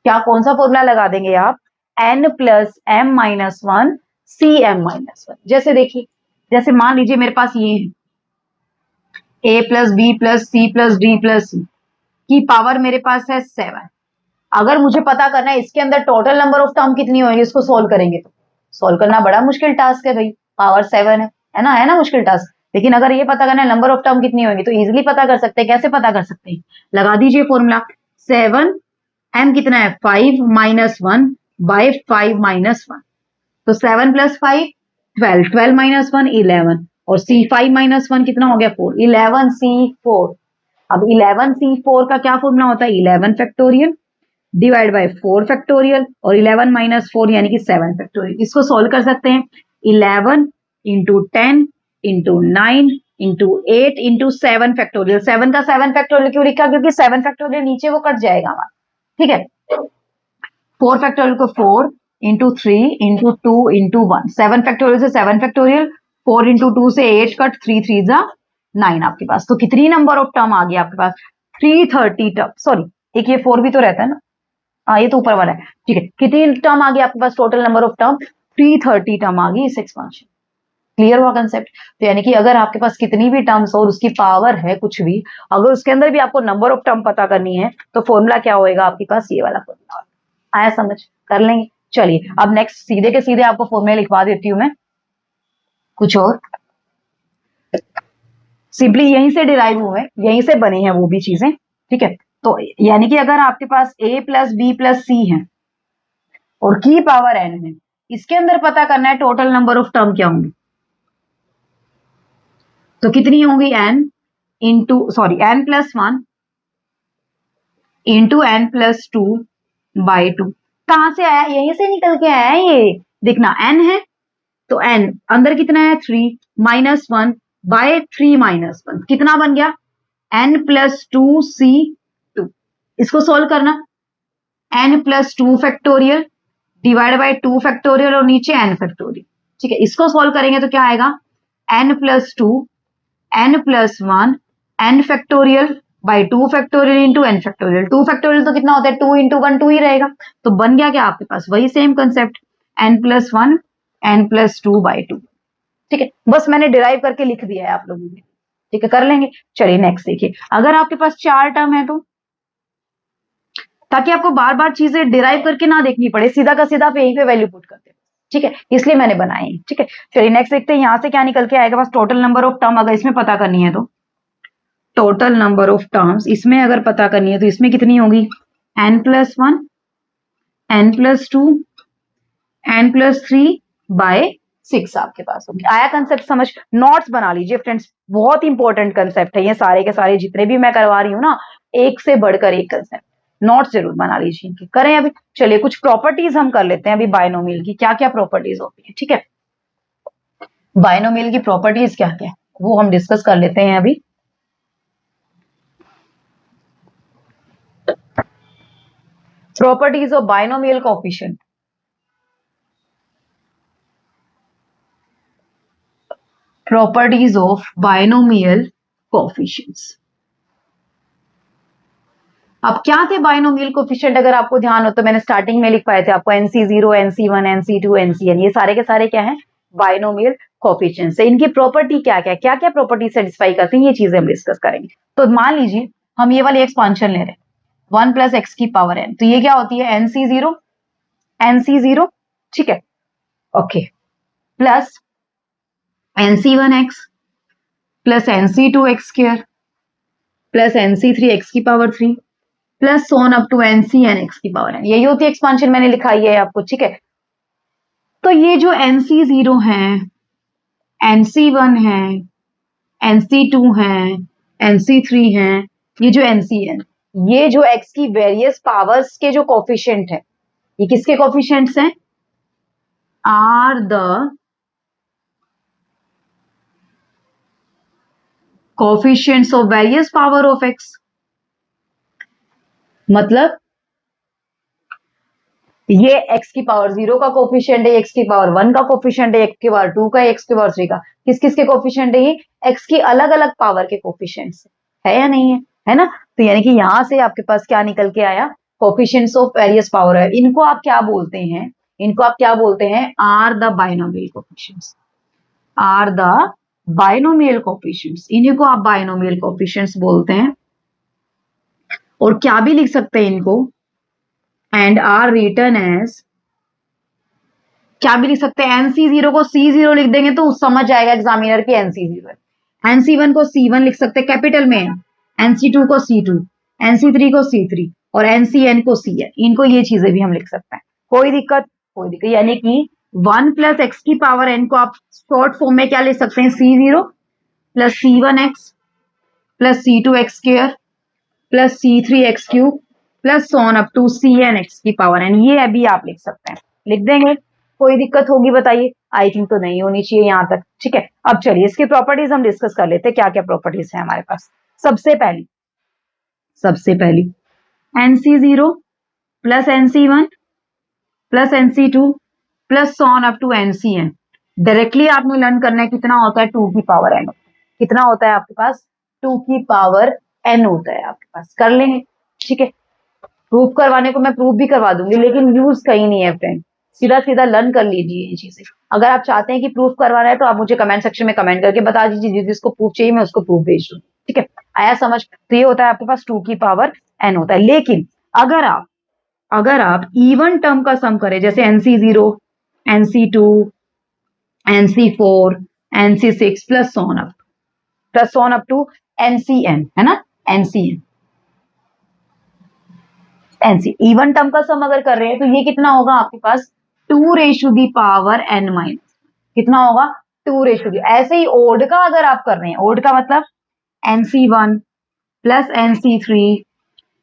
क्या कौन सा फॉर्मूला लगा देंगे आप, n plus m minus one C M minus one. जैसे देखिए, जैसे मान लीजिए मेरे पास ये है, A plus B plus C plus D plus C की पावर मेरे पास है 7। अगर मुझे पता करना है इसके अंदर टोटल नंबर ऑफ टर्म कितनी होगी, इसको सोल्व करेंगे तो सोल्व करना बड़ा मुश्किल टास्क है भाई, पावर 7 है ना मुश्किल टास्क। लेकिन अगर ये पता करना है नंबर ऑफ टर्म कितनी होगी तो इजीली पता कर सकते हैं। कैसे पता कर सकते हैं, लगा दीजिए फॉर्मूला 7 m कितना है 5 माइनस 1 बाय 5 माइनस 1, तो 7 प्लस 5 12, 12 माइनस 1 11, और सी 5 माइनस 1 कितना हो गया 4, 11 सी 4। अब 11 सी 4 का क्या फॉर्मूला होता है 11 फैक्टोरियल डिवाइड बाय 4 फैक्टोरियल, और 11 माइनस 4 यानी कि 7 फैक्टोरियल। इसको सोल्व कर सकते हैं 11 into 10 into 9 into 8 into 7 factorial. 7 का 7 फैक्टोरियल क्यों लिखा, क्योंकि 7 फैक्टोरियल नीचे वो कट जाएगा हमारा, ठीक है। 4 फैक्टोरियल को 4 इंटू 3 इंटू 2 इंटू 1, 7 फैक्टोरियल से 7 फैक्टोरियल, 4 इंटू 2 से 8 कट, 3 3 जा 9 आपके पास। तो कितनी नंबर ऑफ टर्म आ गया आपके पास 330 टर्म, सॉरी एक ये 4 भी तो रहता है ना, हाँ ये तो ऊपर वाला है, ठीक है। कितनी टर्म आ गई आपके पास, total number of term 330 term आ गई इस एक्सपांशन। क्लियर हुआ कंसेप्ट। तो यानी कि अगर आपके पास कितनी भी टर्म्स और उसकी पावर है कुछ भी, अगर उसके अंदर भी आपको नंबर ऑफ टर्म पता करनी है तो फॉर्मूला क्या होएगा आपके पास, ये वाला फॉर्मूला। आया समझ, कर लेंगे। चलिए अब नेक्स्ट सीधे के सीधे आपको फॉर्मूले लिखवा देती हूं मैं, कुछ और सिंपली यहीं से डिराइव हुए, यहीं से बने हैं वो भी चीजें, ठीक है। तो यानी कि अगर आपके पास a प्लस बी प्लस सी है और की पावर n है, इसके अंदर पता करना है टोटल नंबर ऑफ टर्म क्या होंगे, तो कितनी होंगी n into sorry n plus 1 into n plus 2 by 2। कहां से आया, यहीं से निकल के आया है ये, देखना n है तो n अंदर कितना है 3 माइनस 1 बाय 3 माइनस 1 कितना बन गया n प्लस 2 सी 2। इसको सोल्व करना n plus 2 factorial divide by 2 factorial और नीचे n फैक्टोरियल, ठीक है। इसको सोल्व करेंगे तो क्या आएगा n plus 2 n plus 1 n factorial by 2 factorial into n factorial. 2 factorial तो कितना होता है 2 इंटू 1 2 ही रहेगा, तो बन गया क्या आपके पास वही same concept n plus 1 n plus 2 by 2, ठीक है। बस मैंने डिराइव करके लिख दिया है आप लोगों ने, ठीक है, कर लेंगे। चलिए नेक्स्ट देखिए, अगर आपके पास 4 टर्म है तो, ताकि आपको बार बार चीजें डिराइव करके ना देखनी पड़े, सीधा का सीधा आप यहीं पे वैल्यू पुट करते हैं, ठीक है, इसलिए मैंने बनाए हैं, ठीक है। चलिए नेक्स्ट देखते हैं यहां से क्या निकल के आएगा बस टोटल नंबर ऑफ टर्म, अगर इसमें पता करनी है तो टोटल नंबर ऑफ टर्म्स इसमें अगर पता करनी है तो इसमें कितनी होगी n plus 1 n plus 2 n plus 3 by 6 आपके पास होगी। आया कंसेप्ट समझ, नोट्स बना लीजिए फ्रेंड्स, बहुत इंपॉर्टेंट कंसेप्ट है ये, सारे के सारे जितने भी मैं करवा रही हूँ ना, एक से बढ़कर एक कंसेप्ट, नोट्स जरूर बना लीजिए इनकी। करें अभी, चलिए कुछ प्रॉपर्टीज हम कर लेते हैं अभी बायनोमियल की, क्या क्या प्रॉपर्टीज होती है, ठीक है। बायनोमियल की प्रॉपर्टीज क्या क्या है वो हम डिस्कस कर लेते हैं अभी। Properties of binomial coefficient, properties of binomial coefficients. अब क्या थे बायनोमियल कोएफिशिएंट, अगर आपको ध्यान हो तो मैंने स्टार्टिंग में लिख पाए थे आपको NC0 NC1 NC2 NCn, ये सारे के सारे क्या है बायनोमियल कोएफिशिएंट्स। इनकी प्रॉपर्टी क्या क्या क्या क्या प्रॉपर्टी सेटिस्फाई करती हैं, ये चीजें हम डिस्कस करेंगे। तो मान लीजिए हम ये वाली एक्सपांशन ले रहे हैं 1 प्लस एक्स की पावर n, तो ये क्या होती है NC0 ठीक है, okay, plus NC1x plus NC2x² plus NC3x की power 3 plus so on up to NCnx की पावर n, यही होती है एक्सपांशन, मैंने लिखाई है आपको, ठीक है। तो ये जो NC0 है, NC1 है, NC2 है, NC3 है, ये जो NCn, ये जो x की वेरियस पावर्स के जो कोफिशिएंट है, ये किसके कोफिशिएंट्स हैं, are the coefficients of various power of x। मतलब ये x की पावर 0 का कोफिशिएंट है, x की पावर 1 का कोफिशिएंट है, x की पावर 2 का, x की पावर 3 का, किस किस के कोफिशिएंट है, ये x की अलग अलग पावर के कोफिशिएंट्स है या नहीं है ना। तो यानी कि यहां से आपके पास क्या निकल के आया, कोफिशिएंट्स ऑफ वेरियस पावर है, इनको आप क्या बोलते हैं, इनको आप क्या बोलते हैं, are the binomial coefficients, are the binomial coefficients, इन्हीं को आप बायनोमियल कोफिशिएंट्स बोलते हैं। और क्या भी लिख सकते हैं इनको, एंड आर रिटन एज, क्या भी लिख सकते हैं, NC0 को C0 लिख देंगे तो समझ जाएगा एग्जामिनर की NC0 है। NC1 को C1 लिख सकते हैं कैपिटल में, NC2 को C2, NC3 को C3 और NCN को CN, इनको ये चीजें भी हम लिख सकते हैं, कोई दिक्कत, कोई दिक्कत। यानी कि 1 प्लस एक्स की पावर n को आप शॉर्ट फॉर्म में क्या लिख सकते हैं, C0 plus C1x plus C2x square plus C3x cube plus on up to CNx की पावर n, ये अभी आप लिख सकते हैं, लिख देंगे। कोई दिक्कत होगी बताइए, आई थिंक तो नहीं होनी चाहिए यहां तक, ठीक है। अब चलिए इसकी प्रॉपर्टीज हम डिस्कस कर लेते हैं, क्या क्या प्रॉपर्टीज है हमारे पास। सबसे पहली NC0 plus NC1 plus NC2 plus on up to NCN, directly आपने लर्न करना है कितना होता है, 2 की पावर n, कितना होता है आपके पास, 2 की पावर n होता है आपके पास, कर लेंगे, ठीक है। प्रूफ करवाने को मैं प्रूफ भी करवा दूंगी, लेकिन यूज कहीं नहीं है फ्रेंड, सीधा सीधा लर्न कर लीजिए ये चीजें। अगर आप चाहते हैं कि प्रूफ करवाना है तो आप मुझे कमेंट सेक्शन में कमेंट करके बता दीजिए, जिसको प्रूफ चाहिए मैं उसको प्रूफ भेज दूंगी, ठीक है। आया समझ, तो ये होता है आपके पास 2 की पावर n होता है। लेकिन अगर आप इवन टर्म का सम करें, जैसे NC0 NC2 NC4 NC6 plus on up to NCN, है ना, NCN इवन टर्म का सम अगर कर रहे हैं तो ये कितना होगा आपके पास, 2 raise to the power n minus, कितना होगा, 2 रेशु दी। ऐसे ही ओड का अगर आप कर रहे हैं, ओड का मतलब NC1 plus NC3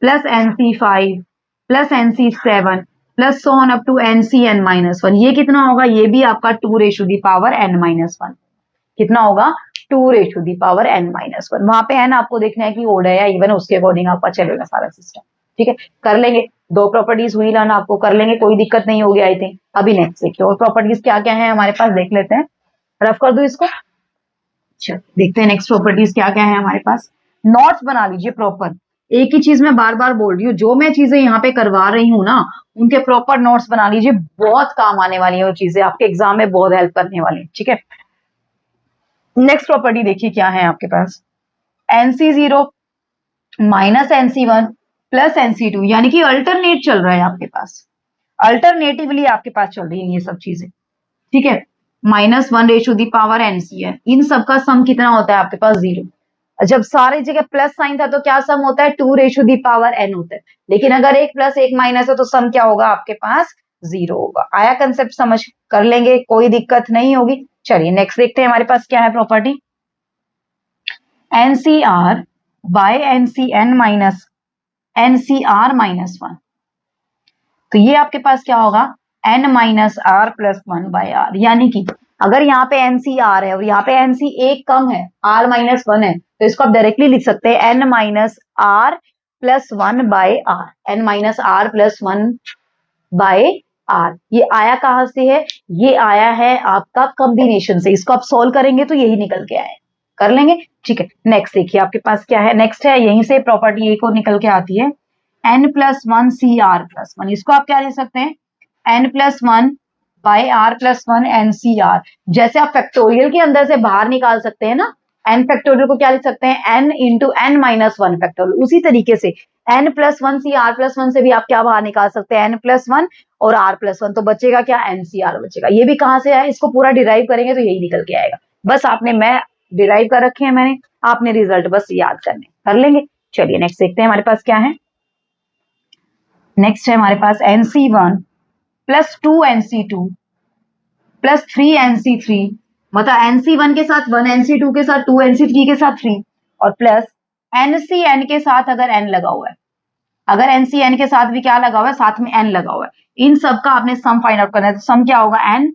plus NC5 plus NC7 plus on up to NCN minus 1, ये कितना होगा, ये भी आपका 2 raise to the power n minus 1, कितना होगा, 2 raise to the power n minus 1। वहां पे n आपको देखना है कि ओड है या इवन, उसके अकॉर्डिंग आपका चलेगा सारा सिस्टम, ठीक है। कर लेंगे, 2 प्रॉपर्टीज हुई लर्न, आपको कर लेंगे, कोई दिक्कत नहीं होगी आई थिंक। अभी नेक्स्ट देखिए और प्रॉपर्टीज क्या क्या है हमारे पास, देख लेते हैं, रफ कर दो इसको। अच्छा देखते हैं नेक्स्ट प्रॉपर्टीज क्या क्या है हमारे पास। नोट्स बना लीजिए प्रॉपर, एक ही चीज मैं बार बार बोल रही हूँ, जो मैं चीजें यहाँ पे करवा रही हूँ ना, उनके प्रॉपर नोट्स बना लीजिए, बहुत काम आने वाली है वो चीजें, आपके एग्जाम में बहुत हेल्प करने वाली है, ठीक है। नेक्स्ट प्रॉपर्टी देखिए क्या है आपके पास, NC0 minus NC1 plus NC2, यानी कि अल्टरनेट चल रहा है आपके पास, अल्टरनेटिवली आपके पास चल रही है ये सब चीजें, ठीक है। -1 रेशु दी पावर NCN, इन सबका सम कितना होता है आपके पास, 0। जब सारी जगह प्लस साइन था तो क्या सम होता है, 2 रेशु दी पावर n होता है, लेकिन अगर एक प्लस एक माइनस है तो सम क्या होगा आपके पास, 0 होगा। आया कंसेप्ट समझ, कर लेंगे, कोई दिक्कत नहीं होगी। चलिए नेक्स्ट देखते हैं हमारे पास क्या है property, NCR by NCN minus NCR minus 1, तो ये आपके पास क्या होगा, n minus are plus 1 by r, यानी कि अगर यहाँ पे NCR है और यहाँ पे NC एक कम है, R माइनस 1 है, तो इसको आप डायरेक्टली लिख सकते हैं n minus are plus 1 by r, n minus are plus 1 by r. ये आया कहां से है, ये आया है आपका कॉम्बिनेशन से, इसको आप सोल्व करेंगे तो यही निकल के आए, कर लेंगे, ठीक है। नेक्स्ट देखिए आपके पास क्या है, नेक्स्ट है यहीं से प्रॉपर्टी एक और निकल के आती है, n प्लस 1 CR प्लस 1, इसको आप क्या लिख सकते हैं, n plus 1 by r plus 1 NCR। जैसे आप फैक्टोरियल के अंदर से बाहर निकाल सकते हैं ना, n फैक्टोरियल को क्या लिख सकते हैं, n into n minus 1 factorial, उसी तरीके से n प्लस 1 CR प्लस 1 से भी आप क्या बाहर निकाल सकते हैं, n प्लस 1 और r प्लस 1, तो बचेगा क्या, NCR बचेगा। ये भी कहां से आया, इसको पूरा डिराइव करेंगे तो यही निकल के आएगा, बस आपने, मैं डिराइव कर रखे हैं मैंने, आपने रिजल्ट बस याद करने, कर लेंगे। चलिए नेक्स्ट देखते हैं हमारे पास क्या है, नेक्स्ट है हमारे पास NC1 plus 2 NC2 plus 3 NC3, मतलब NC1 के साथ 1, NC2 के साथ 2, NC3 के साथ 3, और प्लस NCN के साथ अगर n लगा हुआ है, अगर NCN के साथ भी क्या लगा हुआ है, साथ में n लगा हुआ है, इन सब का आपने सम फाइंड आउट करना है, तो सम क्या होगा, n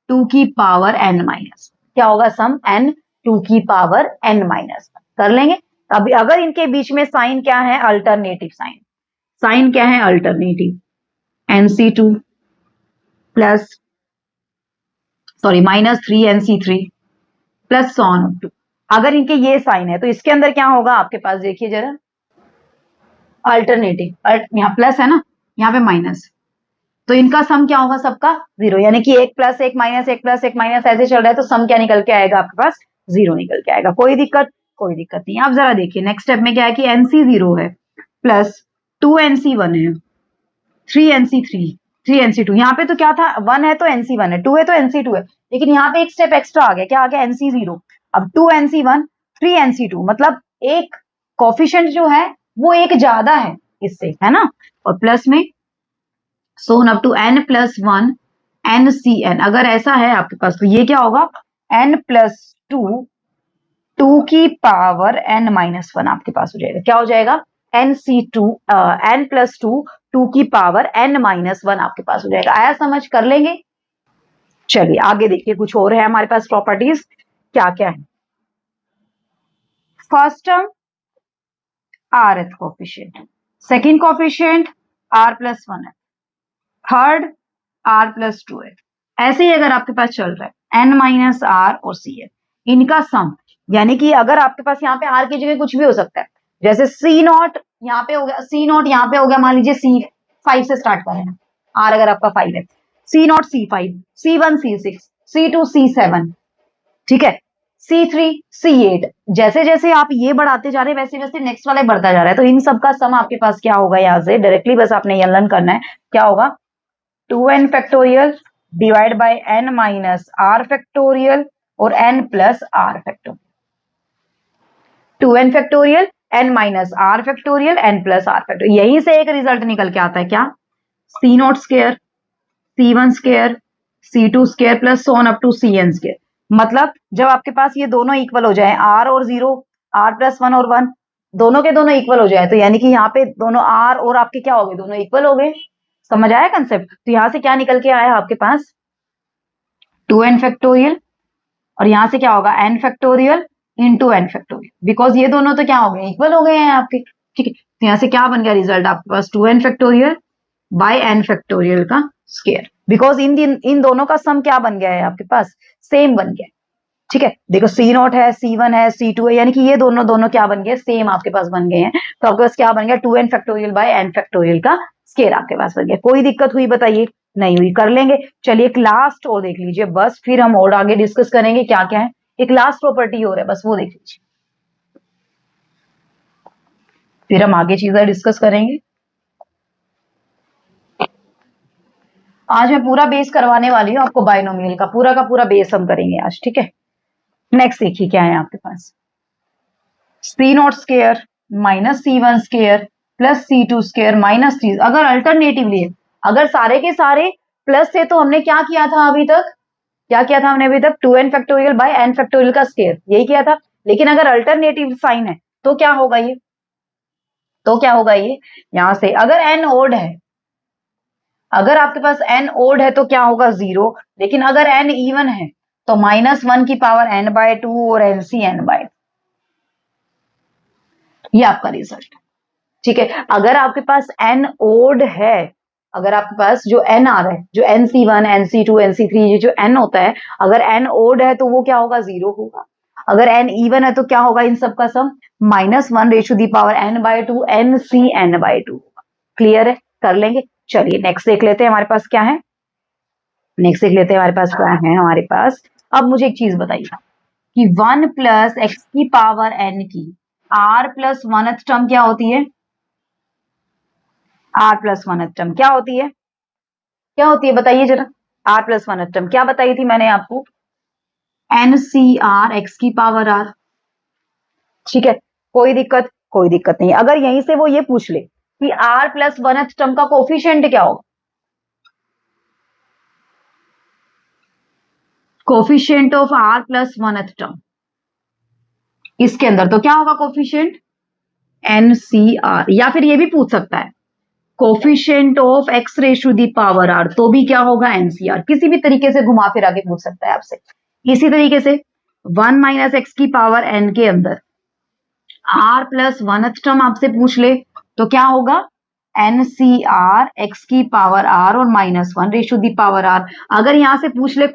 2 की पावर n माइनस, क्या होगा सम, n 2 की पावर n माइनस, कर लेंगे। अभी अगर इनके बीच में साइन क्या है, अल्टरनेटिव साइन, साइन क्या है, alternative, NC2 plus minus 3 NC3 plus on 2, अगर इनके ये साइन है तो इसके अंदर क्या होगा आपके पास, देखिए जरा, अल्टरनेटिव, यहाँ प्लस है ना, यहाँ पे माइनस, तो इनका सम क्या होगा सबका 0, यानी कि 1 प्लस 1 माइनस 1 प्लस 1 माइनस ऐसे चल रहा है, तो सम क्या निकल के आएगा आपके पास, 0 निकल के आएगा। कोई दिक्कत नहीं। आप जरा देखिए नेक्स्ट स्टेप में क्या है कि NC 0 है प्लस 2NC 1 है 3NC 3 3NC 2। यहाँ पे तो क्या था 1 है तो NC 1 है 2 है तो NC 2 है, लेकिन यहाँ पे एक स्टेप एक्स्ट्रा आ गया। क्या आ गया? NC 0। अब 2NC 1 3NC 2 मतलब एक कोफिशिएंट जो है वो एक ज्यादा है इससे, है ना। और प्लस में so on up to n plus 1 NCN। अगर ऐसा है आपके पास तो ये क्या होगा n प्लस 2 2 की पावर n माइनस 1 आपके पास हो जाएगा। क्या हो जाएगा? NC2 n प्लस 2 2 की पावर n माइनस 1 आपके पास हो जाएगा। आया समझ? कर लेंगे। चलिए आगे देखिए, कुछ और है हमारे पास प्रॉपर्टीज। क्या क्या है? First term rth coefficient, second coefficient r plus 1 है, थर्ड r प्लस 2 है। ऐसे ही अगर आपके पास चल रहा है n माइनस r और c है, इनका सम, यानी कि अगर आपके पास यहाँ पे r की जगह कुछ भी हो सकता है, जैसे c नॉट यहाँ पे हो गया, c नॉट यहाँ पे हो गया, मान लीजिए c5 से स्टार्ट करें ना, r अगर आपका 5 है, c not c5 c1 c6 c2 c7, ठीक है, C3 C8। जैसे जैसे आप ये बढ़ाते जा रहे हैं वैसे वैसे नेक्स्ट वाला बढ़ता जा रहा है, तो इन सब का सम आपके पास क्या होगा? यहाँ से डायरेक्टली बस आपने ये लर्न करना है। क्या होगा? 2n factorial divide bye n minus r factorial और n plus r factorial. 2n factorial n minus r factorial n plus r factorial. यहीं से एक रिजल्ट निकल के आता है। क्या? C nought square C1 square C2 square plus so on up to CN square. मतलब जब आपके पास ये दोनों इक्वल हो जाए, r और 0, r प्लस 1 और 1 दोनों के दोनों इक्वल हो जाए, तो यानी कि यहाँ पे दोनों r और आपके क्या हो गए? दोनों इक्वल हो गए। समझ आया कंसेप्ट? तो यहाँ से क्या निकल के आया आपके पास? 2n फैक्टोरियल, और यहाँ से क्या होगा? n factorial into n factorial, because ये दोनों तो क्या हो गए? इक्वल हो गए हैं आपके। ठीक है, तो यहाँ से क्या बन गया रिजल्ट आपके पास? 2n factorial by n factorial का स्क्वायर, बिकॉज इन दोनों का सम क्या बन गया है आपके पास? सेम बन गया। ठीक है, देखो C नॉट है, C1 है, C2 है, यानी कि ये दोनों दोनों क्या बन गए? सेम आपके पास बन गए हैं। तो आपके पास क्या बन गया? 2n factorial by n factorial का स्क्वायर आपके पास बन गया। कोई दिक्कत हुई बताइए? नहीं हुई, कर लेंगे। चलिए एक लास्ट और देख लीजिए बस, फिर हम और आगे डिस्कस करेंगे क्या क्या है। एक लास्ट प्रॉपर्टी और है, बस वो देख लीजिए, फिर हम आगे चीजें डिस्कस करेंगे। आज मैं पूरा बेस करवाने वाली हूँ आपको, बायनोमियल का पूरा बेस हम करेंगे आज। ठीक है, नेक्स्ट देखिए क्या है आपके पास। C nought square minus C1 square plus C2 square minus 3। अगर अल्टरनेटिवली है, अगर सारे के सारे प्लस थे तो हमने क्या किया था अभी तक? क्या किया था हमने अभी तक? 2n factorial by n factorial का स्क्वायर, यही किया था। लेकिन अगर अल्टरनेटिव साइन है तो क्या होगा ये? यहां से अगर n ओड है, अगर आपके पास n ओड है तो क्या होगा? 0। लेकिन अगर n इवन है तो -1 की पावर n बाय 2 और NC n बाय, ये आपका रिजल्ट। ठीक है, अगर आपके पास n ओड है, अगर आपके पास जो n आ रहा है, जो NC1 NC2 NC3 ये जो n होता है, अगर n ओड है तो वो क्या होगा? 0 होगा। अगर n इवन है तो क्या होगा? इन सब का sum -1 ratio the power n by 2 NCn by 2 होगा। क्लियर है? कर लेंगे। चलिए नेक्स्ट देख लेते हैं हमारे पास क्या है। हमारे पास अब मुझे एक चीज बताइए कि 1 प्लस एक्स की पावर n की r प्लस 1th टर्म क्या होती है? r प्लस 1th टर्म क्या होती है? बताइए जरा। r प्लस 1th टर्म क्या बताई थी मैंने आपको? NCr x की पावर r। ठीक है, कोई दिक्कत नहीं। अगर यहीं से वो ये पूछ ले कि r प्लस 1th टर्म का कोफिशिएंट क्या होगा? Coefficient of r plus 1th term, इसके अंदर तो क्या होगा कोफिशिएंट? NCr। या फिर ये भी पूछ सकता है coefficient of x ratio the power r, तो भी क्या होगा? NCr। किसी भी तरीके से घुमा फिरा के पूछ सकता है आपसे। इसी तरीके से 1 माइनस एक्स की पावर n के अंदर r प्लस 1th टर्म आपसे पूछ ले तो क्या होगा? NCr x की पावर r और -1 रेशो दी पावर r। अगर यहां से पूछ ले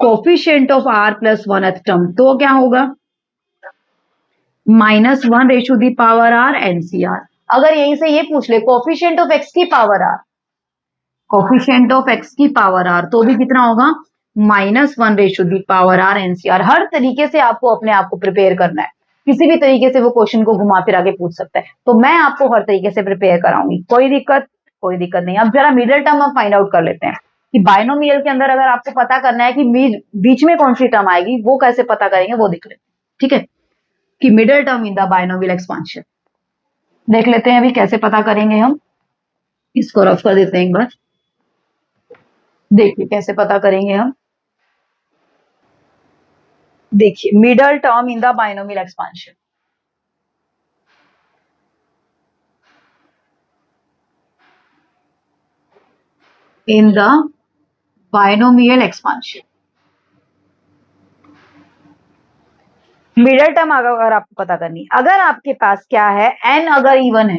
coefficient of r plus 1th term, तो क्या होगा? -1 ratio the power r NCr। अगर यहीं से ये पूछ ले कोफिशिएंट ऑफ x की पावर r, तो भी कितना होगा? -1 ratio the power R NCR. हर तरीके से आपको अपने आप को प्रिपेयर करना है, किसी भी तरीके से वो क्वेश्चन को घुमा फिरा के पूछ सकता है, तो मैं आपको हर तरीके से प्रिपेयर कराऊंगी, कोई दिक्कत नहीं। अब जरा मिडिल टर्म हम फाइंड आउट कर लेते हैं कि बायनोमियल के अंदर अगर आपको पता करना है कि बीच में कौन सी टर्म आएगी, वो कैसे पता करेंगे वो देख लेते हैं, ठीक है, कि middle term in the binomial expansion देख लेते हैं अभी कैसे पता करेंगे हम। इसको रफ कर देते हैं एक बार, देखिए कैसे पता करेंगे हम। देखिए middle term in the binomial expansion, in the binomial expansion, middle term अगर आपको पता करनी, अगर आपके पास क्या है, n अगर इवन है,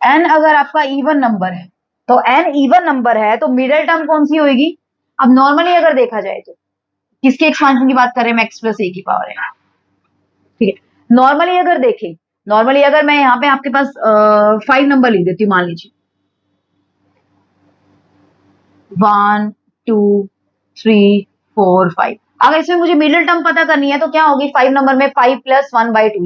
n अगर आपका इवन नंबर है, तो n इवन नंबर है तो मिडल टर्म कौन सी होगी। अब नॉर्मली अगर देखा जाए तो किसके एक्सपांशन की बात कर रहे हैं, x प्लस ए की पावर है, ठीक है। नॉर्मली अगर देखें, नॉर्मली अगर मैं यहाँ पे आपके पास 5 नंबर लिख देती हूँ, मान लीजिए 1 2 3 4 5, अगर इसमें मुझे मिडिल टर्म पता करनी है तो क्या होगी, 5 नंबर में 5 प्लस 1/2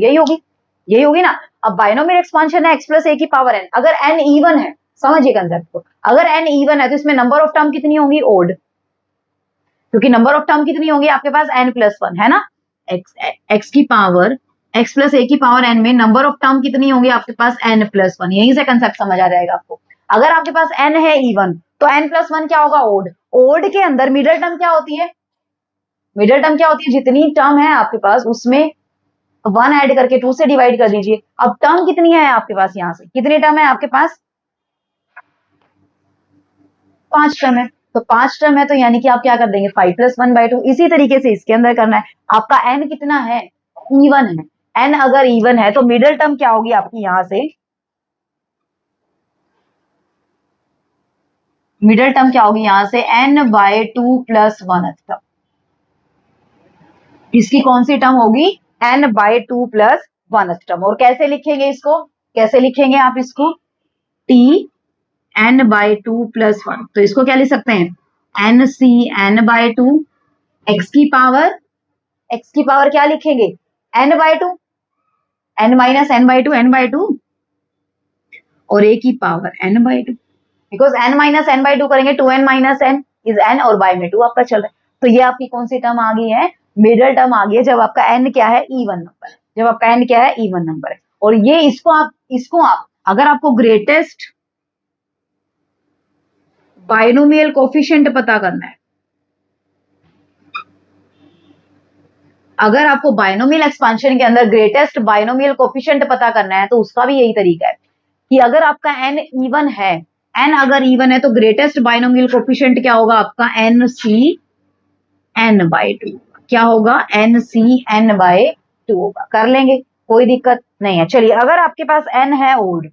यही होगी ना। अब बायनोमियल एक्सपांशन है x प्लस ए की पावर n, अगर n इवन है, समझिए कंसेप्ट को, अगर n इवन है तो इसमें नंबर ऑफ टर्म कितनी होंगी, ओड, क्योंकि नंबर ऑफ टर्म कितनी होंगी आपके पास n प्लस 1 है ना, x की पावर x प्लस ए की पावर n में नंबर ऑफ टर्म कितनी होंगी आपके पास n प्लस 1, यहीं से कंसेप्ट समझ आ जाएगा आपको। अगर आपके पास n है इवन तो n प्लस 1 क्या होगा, ओड। ओड के अंदर मिडिल टर्म क्या होती है, मिडिल टर्म क्या होती है, जितनी टर्म है आपके पास उसमें 1 ऐड करके 2 से डिवाइड कर दीजिए। अब टर्म कितनी है आपके पास, यहां से कितनी टर्म है आपके पास, 5 टर्म है, तो 5 टर्म है तो यानी कि आप क्या कर देंगे, 5 प्लस 1/2। इसी तरीके से इसके अंदर करना है, आपका n कितना है, इवन है, n अगर इवन है तो मिडिल टर्म क्या होगी आपकी, यहां से मिडिल टर्म क्या होगी, यहां से n/2 प्लस 1 टर्म, इसकी कौन सी टर्म होगी, n/2 प्लस 1 टर्म। और कैसे लिखेंगे इसको, कैसे लिखेंगे आप इसको, t n/2 प्लस 1, तो इसको क्या लिख सकते हैं, nc n/2, x की पावर क्या लिखेंगे, n/2, n minus n/2 n/2, और a की power n/2, because n minus n/2 करेंगे 2n minus n is n, और बाय में 2 आपका चल रहा है, तो ये आपकी कौन सी टर्म आ गई है, मिडिल टर्म आ गई है, जब आपका n क्या है, इवन नंबर है, जब आपका n क्या है, इवन नंबर है। और ये इसको आप अगर आपको ग्रेटेस्ट बायनोमियल कोफिशिएंट पता करना है, अगर आपको बायनोमियल एक्सपांशन के अंदर ग्रेटेस्ट बायनोमियल कोफिशिएंट पता करना है तो उसका भी यही तरीका है कि अगर आपका n इवन है, n अगर इवन है तो ग्रेटेस्ट बायनोमियल कोफिशिएंट क्या होगा आपका, nc n/2, क्या होगा, nc n/2 होगा। कर लेंगे, कोई दिक्कत नहीं है। चलिए अगर आपके पास n है ओड,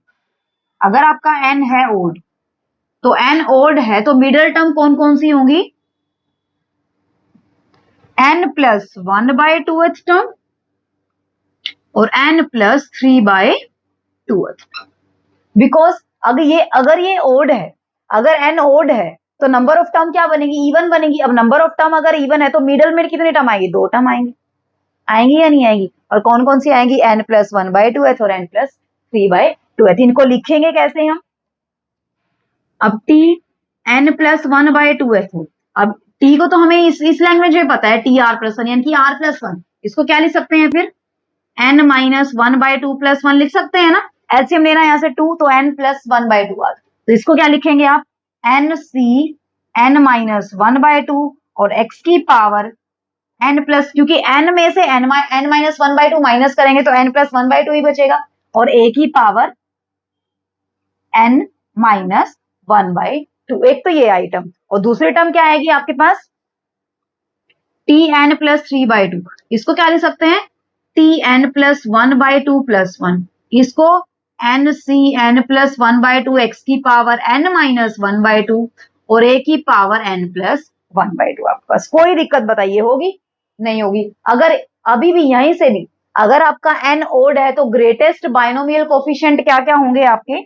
अगर आपका n है ओड, तो n ओड है तो मिडिल टर्म कौन कौन सी होंगी, n प्लस 1/2 टर्म और n प्लस 3/2, बिकॉज अगर ये ओड है, अगर n ओड है तो नंबर ऑफ टर्म क्या बनेगी, इवन बनेगी। अब नंबर ऑफ टर्म अगर इवन है तो मिडल में कितनी टर्म आएगी, 2 टर्म आएंगी या नहीं आएगी, और कौन कौन सी आएंगी, n प्लस 1/2 और n प्लस 3/2। इनको लिखेंगे कैसे हम, अब t n प्लस 1/2, अब t को तो हमें इस लैंग्वेज में पता है, t r+1 यानी कि r+1, इसको क्या लिख सकते हैं फिर, n माइनस 1/2 प्लस 1 लिख सकते हैं ना, एलसीएम लेना है यहाँ से 2, तो n प्लस 1/2 आ, तो इसको क्या लिखेंगे आप, nc n माइनस 1/2 और x की पावर n प्लस, क्योंकि n में से n माइनस 1/2 माइनस करेंगे तो n प्लस 1/2 ही बचेगा, और a की पावर n माइनस 1/2। एक तो ये आइटम, और दूसरी टर्म क्या आएगी आपके पास, tn प्लस 3/2, इसको क्या लिख सकते हैं, tn प्लस 1/2 प्लस 1, इसको ncn प्लस 1/2 x की पावर n माइनस 1/2 और a की पावर n प्लस 1/2। आपके पास कोई दिक्कत बताइए, होगी नहीं होगी। अगर अभी भी यहीं से भी अगर आपका n ओड है तो ग्रेटेस्ट बायनोमियल कोफिशिएंट क्या क्या होंगे आपके,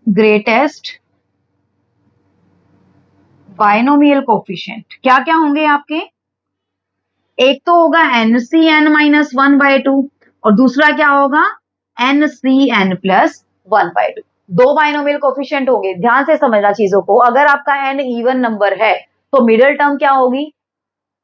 ग्रेटेस्ट बाइनोमियल कोफिशिएंट क्या क्या होंगे आपके? एक तो होगा NCn-1/2 और दूसरा क्या होगा NCn+1/2। दो बाइनोमियल कोफिशिएंट होंगे, ध्यान से समझना चीजों को। अगर आपका n इवन नंबर है तो मिडिल टर्म क्या होगी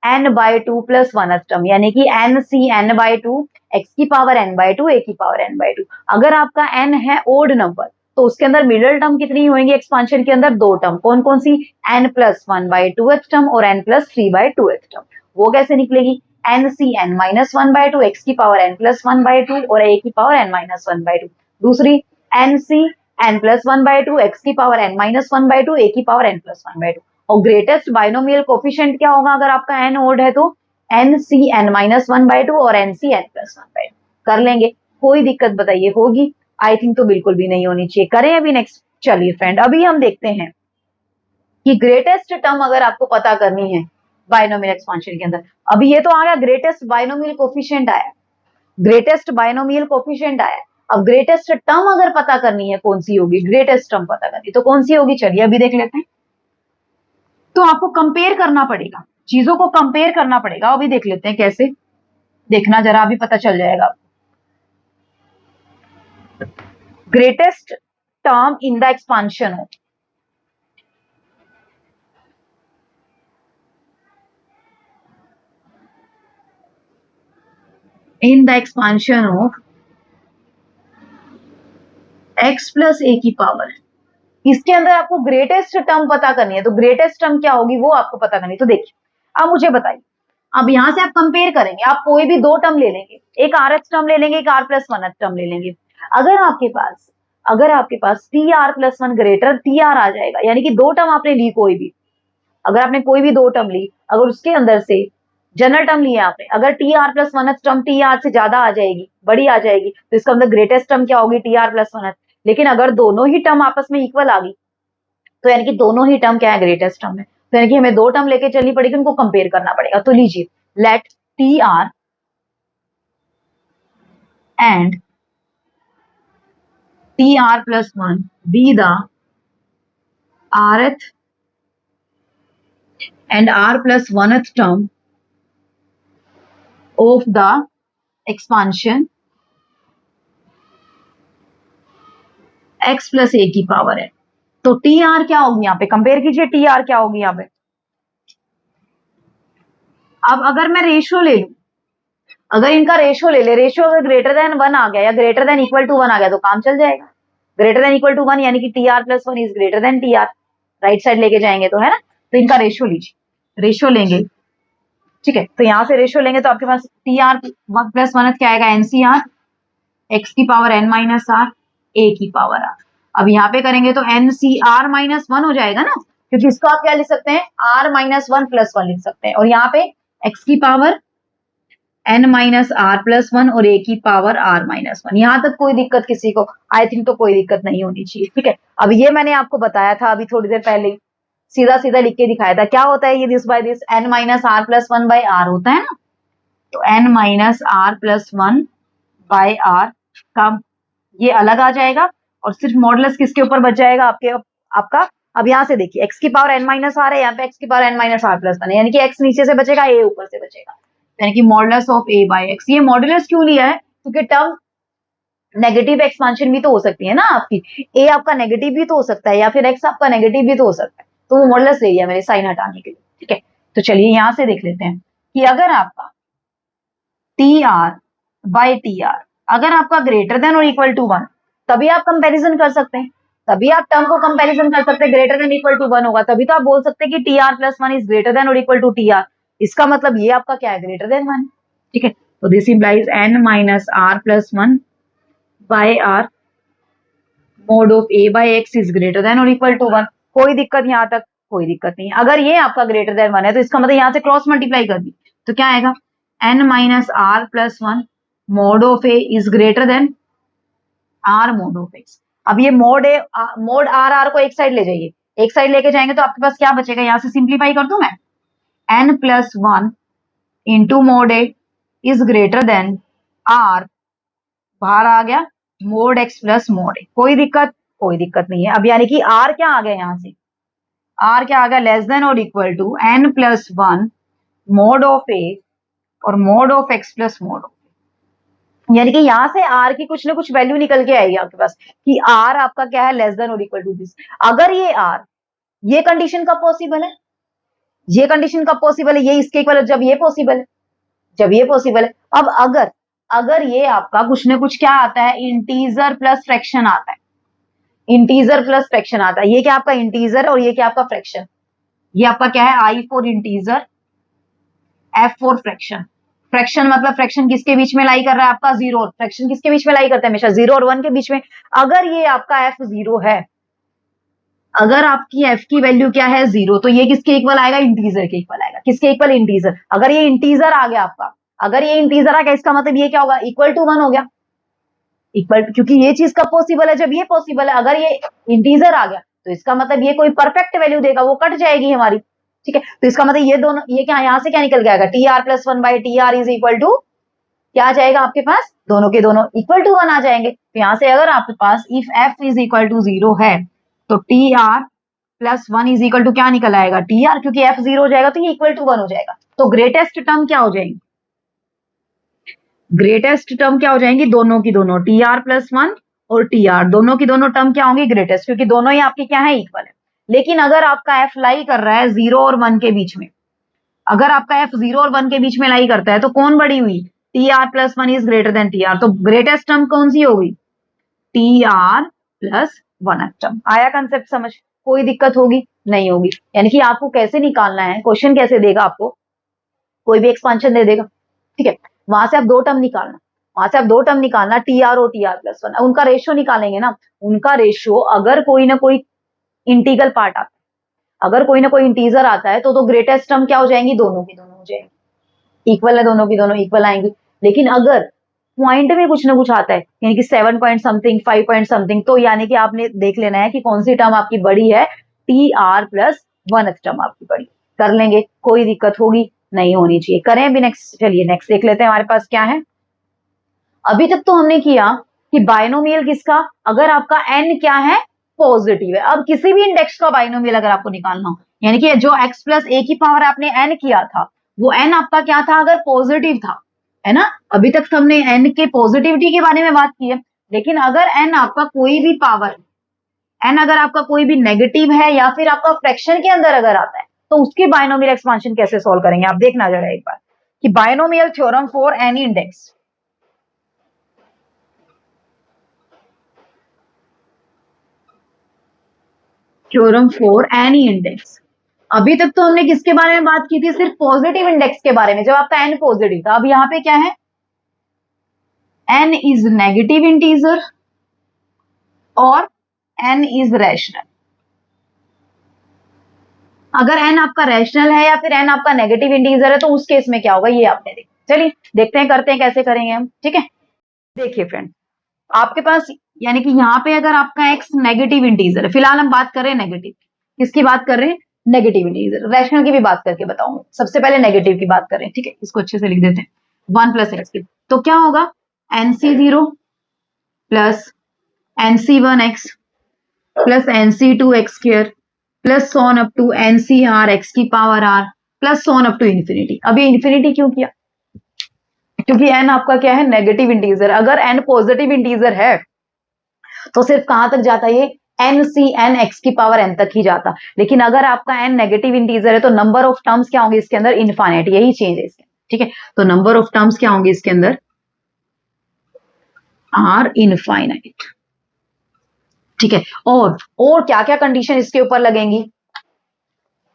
n/2 प्लस 1th टर्म, यानी कि NCn/2 x की पावर n/2 a की पावर n/2। अगर आपका n है ओड नंबर तो उसके अंदर मिडिल टर्म कितनी होंगी एक्सपांशन के अंदर? दो टर्म। कौन कौन सी? n+1/2th टर्म और n+3/2th टर्म। वो कैसे निकलेगी? NCn-1/2 x की पावर n+1/2 और a की पावर n-1/2। दूसरी NCn+1/2 x की पावर n-1/2 a की पावर n+1/2। और ग्रेटेस्ट बाइनोमियल कोफिशिएंट क्या होगा अगर आपका n ओड है? तो NCn-1/2 और NCn+1/2। कर लेंगे, कोई दिक्कत बताइए होगी? आई थिंक तो बिल्कुल भी नहीं होनी चाहिए। करें अभी नेक्स्ट। चलिए फ्रेंड, अभी हम देखते हैं कि ग्रेटेस्ट टर्म अगर आपको पता करनी है बाइनोमियल एक्सपांशन के अंदर। अभी ये तो आ गया ग्रेटेस्ट बाइनोमियल कोफिशिएंट आया, ग्रेटेस्ट बाइनोमियल कोफिशिएंट आया। अब ग्रेटेस्ट टर्म अगर पता करनी है कौन सी होगी, ग्रेटेस्ट टर्म पता करनी तो कौन सी होगी? चलिए अभी देख लेते हैं। तो आपको कंपेयर करना पड़ेगा, चीजों को कंपेयर करना पड़ेगा। अभी देख लेते हैं कैसे, देखना जरा, अभी पता चल जाएगा। Greatest term in the expansion हो, in the expansion of x plus a की पावर, इसके अंदर आपको ग्रेटेस्ट टर्म पता करनी है। तो ग्रेटेस्ट टर्म क्या होगी वो आपको पता करनी है। तो देखिए अब मुझे बताइए, अब यहां से आप कंपेयर करेंगे, आप कोई भी दो टर्म ले लेंगे, एक RX टर्म ले लेंगे, एक R+1 टर्म ले लेंगे। अगर आपके पास TR+1 ग्रेटर TR आ जाएगा, यानी कि दो टर्म आपने ली कोई भी, अगर आपने कोई भी दो टर्म ली, अगर उसके अंदर से जनरल टर्म लिया आपने, अगर TR+1 टर्म TR से ज्यादा आ जाएगी, बड़ी आ जाएगी, तो इसका मतलब ग्रेटेस्ट टर्म क्या होगी? TR+1। लेकिन अगर दोनों ही टर्म आपस में इक्वल आ गई तो यानी कि दोनों ही टर्म क्या है? ग्रेटेस्ट टर्म है। तो यानी कि हमें दो टर्म लेके चलनी पड़ेगी, उनको कंपेयर करना पड़ेगा। तो लीजिए, let TR and TR+1 be the rth and R+1th term of the expansion x plus a की पावर है। तो TR क्या होगी यहाँ पे? कंपेयर कीजिए, TR क्या होगी यहाँ पे? अब अगर मैं रेशियो ले लूं, अगर इनका रेशियो ले ले, रेशियो अगर ग्रेटर देन 1 आ गया या ग्रेटर देन इक्वल टू 1 आ गया तो काम चल जाएगा। ग्रेटर देन इक्वल टू 1 यानी कि TR+1 is greater then TR, right side लेके जाएंगे तो, है ना? तो इनका रेशियो लीजिए, रेशियो लेंगे, ठीक है? तो यहां से रेशियो लेंगे तो आपके पास TR+1 क्या आएगा? NCR x की पावर n-r a की पावर r। अब यहाँ पे करेंगे तो NCR-1 हो जाएगा ना, क्योंकि इसको आप क्या लिख सकते हैं? R-1+1 लिख सकते हैं। और यहाँ पे x की पावर n-r+1 और a की पावर r-1। यहां तक कोई दिक्कत किसी को? आई थिंक तो कोई दिक्कत नहीं होनी चाहिए, ठीक है? अब ये मैंने आपको बताया था अभी थोड़ी देर पहले, सीधा सीधा लिख के दिखाया था। क्या होता है ये दिस बाय दिस? n-r+1/r होता है ना। तो n-r+1/r का ये अलग आ जाएगा और सिर्फ मॉडुलस किसके ऊपर बच जाएगा? आपका अब यहां से देखिए, x की पावर n-r है, यहाँ पे x की पावर n-r+1 है, यानी कि x नीचे से बचेगा, a ऊपर से बचेगा, यानी कि modulus of a by x। ये मॉडुलस क्यों लिया है? क्योंकि टर्म नेगेटिव एक्सपांशन भी तो हो सकती है ना आपकी, a आपका नेगेटिव भी तो हो सकता है या फिर x आपका नेगेटिव भी तो हो सकता है, तो वो मॉडुलस ले लिया मैंने साइन हटाने के लिए, ठीक है? तो चलिए यहां से देख लेते हैं कि अगर आपका TR/TR अगर आपका ग्रेटर देन और इक्वल टू 1, तभी आप कंपैरिजन कर सकते हैं, तभी आप टर्म को कंपैरिजन कर सकते हैं। ग्रेटर देन इक्वल टू 1 होगा तभी तो आप बोल सकते हैं कि TR+1 इज ग्रेटर देन और इक्वल टू TR। इसका मतलब ये आपका क्या है? ग्रेटर देन 1, ठीक है? तो this implies n-r+1 by r mod of a by x is greater than और इक्वल टू 1। कोई दिक्कत यहां तक? कोई दिक्कत नहीं। अगर ये आपका ग्रेटर देन 1 है तो इसका मतलब यहां से क्रॉस मल्टीप्लाई कर दी तो क्या आएगा? n-r+1 mode of a is greater then r mod of x। अब ये मोड r को एक साइड ले जाइए, एक साइड लेके जाएंगे तो आपके पास क्या बचेगा? यहां से सिंप्लीफाई कर दूं मैं, n+1 into mode a is greater then r, बाहर आ गया mode x plus mode a। कोई दिक्कत? कोई दिक्कत नहीं है। अब यानी कि आर क्या आ गया यहाँ से, आर क्या आ गया, लेस देन और equal to n plus 1 mod of A और mod of x plus mod of, यानी कि यहां से r की कुछ ना कुछ वैल्यू निकल के आएगी आपके पास कि r आपका क्या है, लेस देन और इक्वल टू दिस। अगर ये r, ये कंडीशन कब पॉसिबल है, ये कंडीशन कब पॉसिबल है, ये इसके इक्वल, जब ये पॉसिबल है, जब ये पॉसिबल है। अब अगर अगर ये आपका कुछ ना कुछ क्या आता है, इंटीजर प्लस फ्रैक्शन आता है, इंटीजर प्लस फ्रैक्शन आता है, ये क्या आपका इंटीजर और ये क्या आपका फ्रैक्शन, ये आपका क्या है, I for integer, F for fraction. Fraction मतलब फ्रैक्शन किसके बीच में लाई कर रहा है आपका, जीरो, फ्रैक्शन किसके बीच में लाई करता है, हमेशा 0 और 1 के बीच में। अगर ये आपका f 0 है, अगर आपकी f की वैल्यू क्या है 0, तो ये किसके इक्वल आएगा, इंटीजर के इक्वल आएगा। किसके इक्वल, इंटीजर। अगर ये इंटीजर आ गया आपका, अगर ये इंटीजर आ गया, इसका मतलब ये क्या होगा, इक्वल टू 1 हो गया, इक्वल, क्योंकि ये चीज कब पॉसिबल है, जब ये पॉसिबल है। अगर ये इंटीजर आ गया तो इसका मतलब ये कोई परफेक्ट वैल्यू देगा, वो कट जाएगी हमारी, ठीक है। तो इसका मतलब ये दोनों, ये क्या यहाँ से क्या निकल के आएगा, T R plus 1 by T R is equal to क्या आ जाएगा आपके पास, दोनों के दोनों इक्वल टू 1 आ जाएंगे। तो यहाँ से अगर आपके पास if F is equal to 0 है तो T R plus 1 is equal to क्या निकल आएगा, टी आर, क्योंकि एफ 0 हो जाएगा तो ये इक्वल टू 1 हो जाएगा। तो ग्रेटेस्ट टर्म क्या हो जाएंगी, ग्रेटेस्ट टर्म क्या हो जाएंगी, दोनों की दोनों टी आर प्लस 1 और टी आर, दोनों की दोनों टर्म क्या होंगी, ग्रेटेस्ट, क्योंकि दोनों ही आपके क्या है, इक्वल है। लेकिन अगर आपका एफ लाई कर रहा है 0 और 1 के बीच में, अगर आपका एफ 0 और 1 के बीच में लाई करता है तो कौन बड़ी हुई, T R plus 1 is greater then T R, तो ग्रेटेस्ट टर्म कौन सी होगी, टी आर प्लस 1 टर्म। आया कंसेप्ट समझ, कोई दिक्कत होगी नहीं होगी। यानी कि आपको कैसे निकालना है, क्वेश्चन कैसे देगा आपको, कोई भी एक्सपांशन दे देगा, ठीक है, वहां से आप दो टर्म निकालना, वहां से आप दो टर्म निकालना, टी आर और टी आर प्लस 1, उनका रेशियो निकालेंगे ना, उनका रेशियो अगर कोई ना कोई इंटीग्रल पार्ट आता है, अगर कोई ना कोई इंटीजर आता है तो ग्रेटेस्ट टर्म क्या हो जाएंगी, दोनों की दोनों हो जाएंगी, इक्वल है, दोनों की दोनों इक्वल आएंगी। लेकिन अगर पॉइंट में कुछ ना कुछ आता है, यानी कि 7 पॉइंट समथिंग, 5 पॉइंट समथिंग, तो यानी कि आपने देख लेना है कि कौन सी टर्म आपकी बड़ी है, टी आर प्लस 1 टर्म आपकी बड़ी। कर लेंगे, कोई दिक्कत होगी नहीं होनी चाहिए, करें अभी नेक्स्ट। चलिए नेक्स्ट देख लेते हैं हमारे पास क्या है। अभी तक तो हमने किया कि बाइनोमियल किसका, अगर आपका n क्या है, पॉजिटिव है। अब किसी भी इंडेक्स का बाइनोमियल अगर आपको निकालना हो, यानी कि जो x प्लस a की पावर आपने n किया था, वो n आपका क्या था, अगर पॉजिटिव था, है ना। अभी तक हमने n के पॉजिटिविटी के बारे में बात की है, लेकिन अगर n आपका कोई भी पावर, n अगर आपका कोई भी नेगेटिव है या फिर आपका फ्रैक्शन के अंदर अगर आता है, तो उसकी बाइनोमियल एक्सपांशन कैसे सॉल्व करेंगे, आप देखना जरा एक बार कि binomial theorem for any index, theorem for any index. अभी तक तो हमने किसके बारे में बात की थी, सिर्फ पॉजिटिव इंडेक्स के बारे में, जब आपका n पॉजिटिव था। अब यहाँ पे क्या है, n इज नेगेटिव इंटीजर और n इज रैशनल। अगर n आपका रैशनल है या फिर n आपका नेगेटिव इंटीजर है, तो उस केस में क्या होगा, ये आपने देखा। चलिए देखते हैं, करते हैं, कैसे करेंगे हम, ठीक है। देखिए फ्रेंड, आपके पास यानी कि यहाँ पे अगर आपका x नेगेटिव इंटीजर है, फिलहाल हम बात कर रहे हैं नेगेटिव, किसकी बात कर रहे हैं, नेगेटिव इंटीजर। रैशनल की भी बात करके बताऊंगा, सबसे पहले नेगेटिव की बात करें, ठीक है। इसको अच्छे से लिख देते हैं, 1 प्लस एक्स की, तो क्या होगा, nc0 plus nc1x plus nc2x square plus so on up to ncr x की power r plus so on up to infinity. अब ये इन्फिनिटी क्यों किया, क्योंकि n आपका क्या है, नेगेटिव इंटीजर। अगर n पॉजिटिव इंटीजर है तो सिर्फ कहां तक जाता है, ये ncn x की पावर n तक ही जाता। लेकिन अगर आपका n नेगेटिव इंटीजर है तो नंबर ऑफ टर्म्स क्या होंगे इसके अंदर, इनफाइनाइट, यही चेंज है इसके, ठीक है। तो नंबर ऑफ टर्म्स क्या होंगे इसके अंदर, आर इनफाइनाइट, ठीक है। और क्या क्या कंडीशन इसके ऊपर लगेंगी,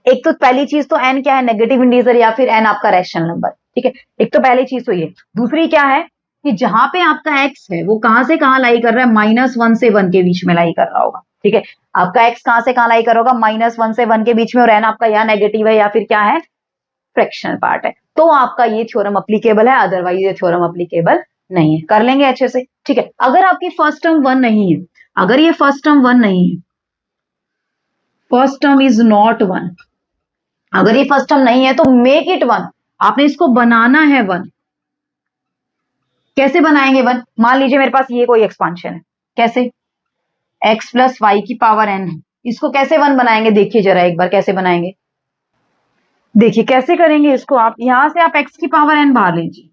एक तो पहली चीज तो n क्या है, नेगेटिव इंटीजर या फिर n आपका रैशनल नंबर, ठीक है। एक तो पहली चीज तो ये, दूसरी क्या है कि जहां पे आपका x है वो कहां से कहां लाई कर रहा है, -1 से 1 के बीच में लाई कर रहा होगा, ठीक है। आपका x कहां से कहां लाई कर होगा, -1 से 1 के बीच में, और n आपका या नेगेटिव है या फिर क्या है, फ्रैक्शनल पार्ट है, तो आपका ये थ्योरम अप्लीकेबल है, अदरवाइज ये थ्योरम अप्लीकेबल नहीं है। कर लेंगे अच्छे से, ठीक है। अगर आपकी फर्स्ट टर्म 1 नहीं है, अगर ये फर्स्ट टर्म 1 नहीं है, फर्स्ट टर्म इज नॉट 1, अगर ये फर्स्ट टर्म नहीं है तो मेक इट 1, आपने इसको बनाना है 1। कैसे बनाएंगे 1, मान लीजिए मेरे पास ये कोई एक्सपांशन है, कैसे, x प्लस वाई की पावर n है। इसको कैसे 1 बनाएंगे देखिए जरा एक बार कैसे बनाएंगे। देखिए कैसे करेंगे इसको, आप यहां से आप x की पावर n बाहर लीजिए,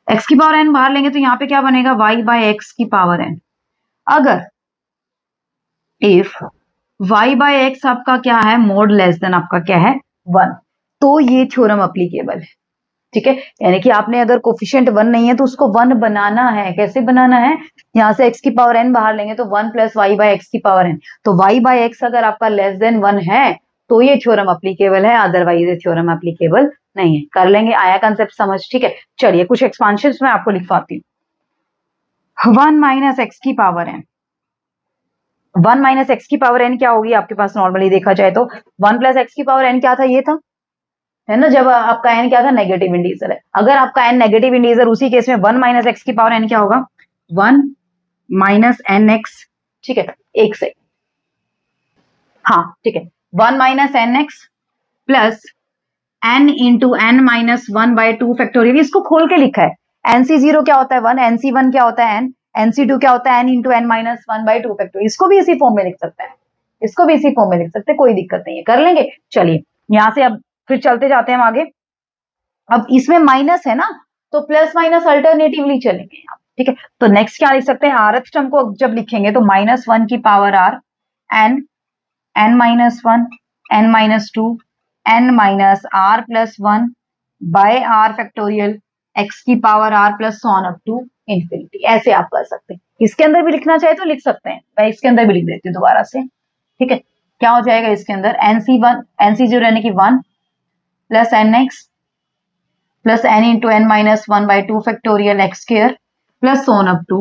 x की पावर n बाहर लेंगे तो यहाँ पे क्या बनेगा y बाय x की पावर n। अगर इफ y बाय x आपका क्या है मोड लेस देन आपका क्या है 1, तो ये थ्योरम अप्लीकेबल है। ठीक है, यानी कि आपने अगर कोफिशिएंट 1 नहीं है तो उसको 1 बनाना है। कैसे बनाना है, यहां से x की पावर n बाहर लेंगे तो 1 प्लस वाई बाय एक्स की पावर n। तो y बाय एक्स अगर आपका लेस देन 1 है तो ये थ्योरम अप्लीकेबल है, अदरवाइज ये थ्योरम अप्लीकेबल नहीं है। कर लेंगे, आया कंसेप्ट समझ। ठीक है, चलिए कुछ एक्सपांशन में आपको लिखवाती हूँ। 1 माइनस एक्स की पावर n, 1 माइनस एक्स की पावर n क्या होगी आपके पास नॉर्मली देखा जाए तो 1 प्लस एक्स की पावर n क्या था, ये था, है ना, जब आपका n क्या था नेगेटिव इंटीजर है। अगर आपका n नेगेटिव इंटीजर उसी केस में 1 माइनस एक्स की पावर n क्या होगा 1 माइनस एन एक्स। ठीक है, एक से, हाँ ठीक है, 1 minus n x plus n into n minus 1 by 2 factorial. इसको खोल के लिखा है, nc0 क्या होता है 1, nc1 क्या होता है n, nc2 क्या होता है n into n minus 1 by 2 factorial. इसको भी इसी फॉर्म में लिख सकते हैं, इसको भी इसी फॉर्म में लिख सकते हैं, कोई दिक्कत नहीं है, कर लेंगे। चलिए यहां से अब फिर चलते जाते हैं हम आगे। अब इसमें माइनस है ना तो प्लस माइनस अल्टरनेटिवली चलेंगे आप। ठीक है, तो नेक्स्ट क्या लिख सकते हैं, आरथ टर्म को जब लिखेंगे तो -1 की power are N, N minus 1, N minus 2, N minus are plus 1 by are factorial X की power are plus on up to infinity. ऐसे आप कर सकते हैं, इसके अंदर भी लिखना चाहे तो लिख सकते हैं, मैं इसके अंदर भी लिख देती हूँ दोबारा से। ठीक है, क्या हो जाएगा इसके अंदर nc1 nc0 यानी कि 1 plus n x plus n into n minus 1 by 2 factorial x square plus on up to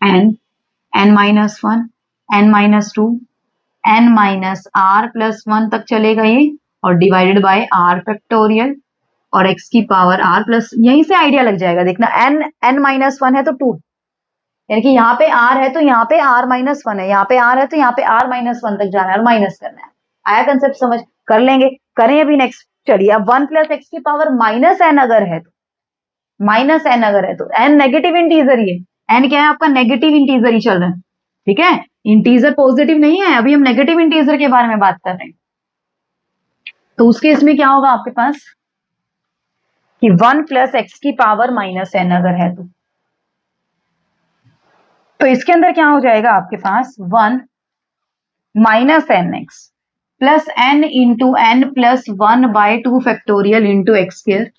n, n minus 1, n minus 2, n minus r plus 1 तक चलेगा ये, और डिवाइडेड बाय r फैक्टोरियल और x की power r plus, यहीं से idea लग जाएगा देखना, n माइनस 1 है तो 2, यानी कि यहाँ पे r है तो यहाँ पे r माइनस 1 है, यहाँ पे r है तो यहाँ पे r माइनस 1 तक जाना है और माइनस करना है। आया कंसेप्ट समझ, कर लेंगे, करें अभी नेक्स्ट। चलिए अब 1 प्लस एक्स की पावर माइनस एन अगर है तो, माइनस एन अगर है तो n नेगेटिव इंटीजर, ये n क्या है आपका नेगेटिव इंटीजर ही चल रहा है। ठीक है, इंटीजर पॉजिटिव नहीं है, अभी हम नेगेटिव इंटीजर के बारे में बात कर रहे हैं। तो उसके इसमें क्या होगा आपके पास कि 1 प्लस एक्स की पावर माइनस एन अगर है तो इसके अंदर क्या हो जाएगा आपके पास 1 minus n x plus n into n plus 1 by 2 factorial into x square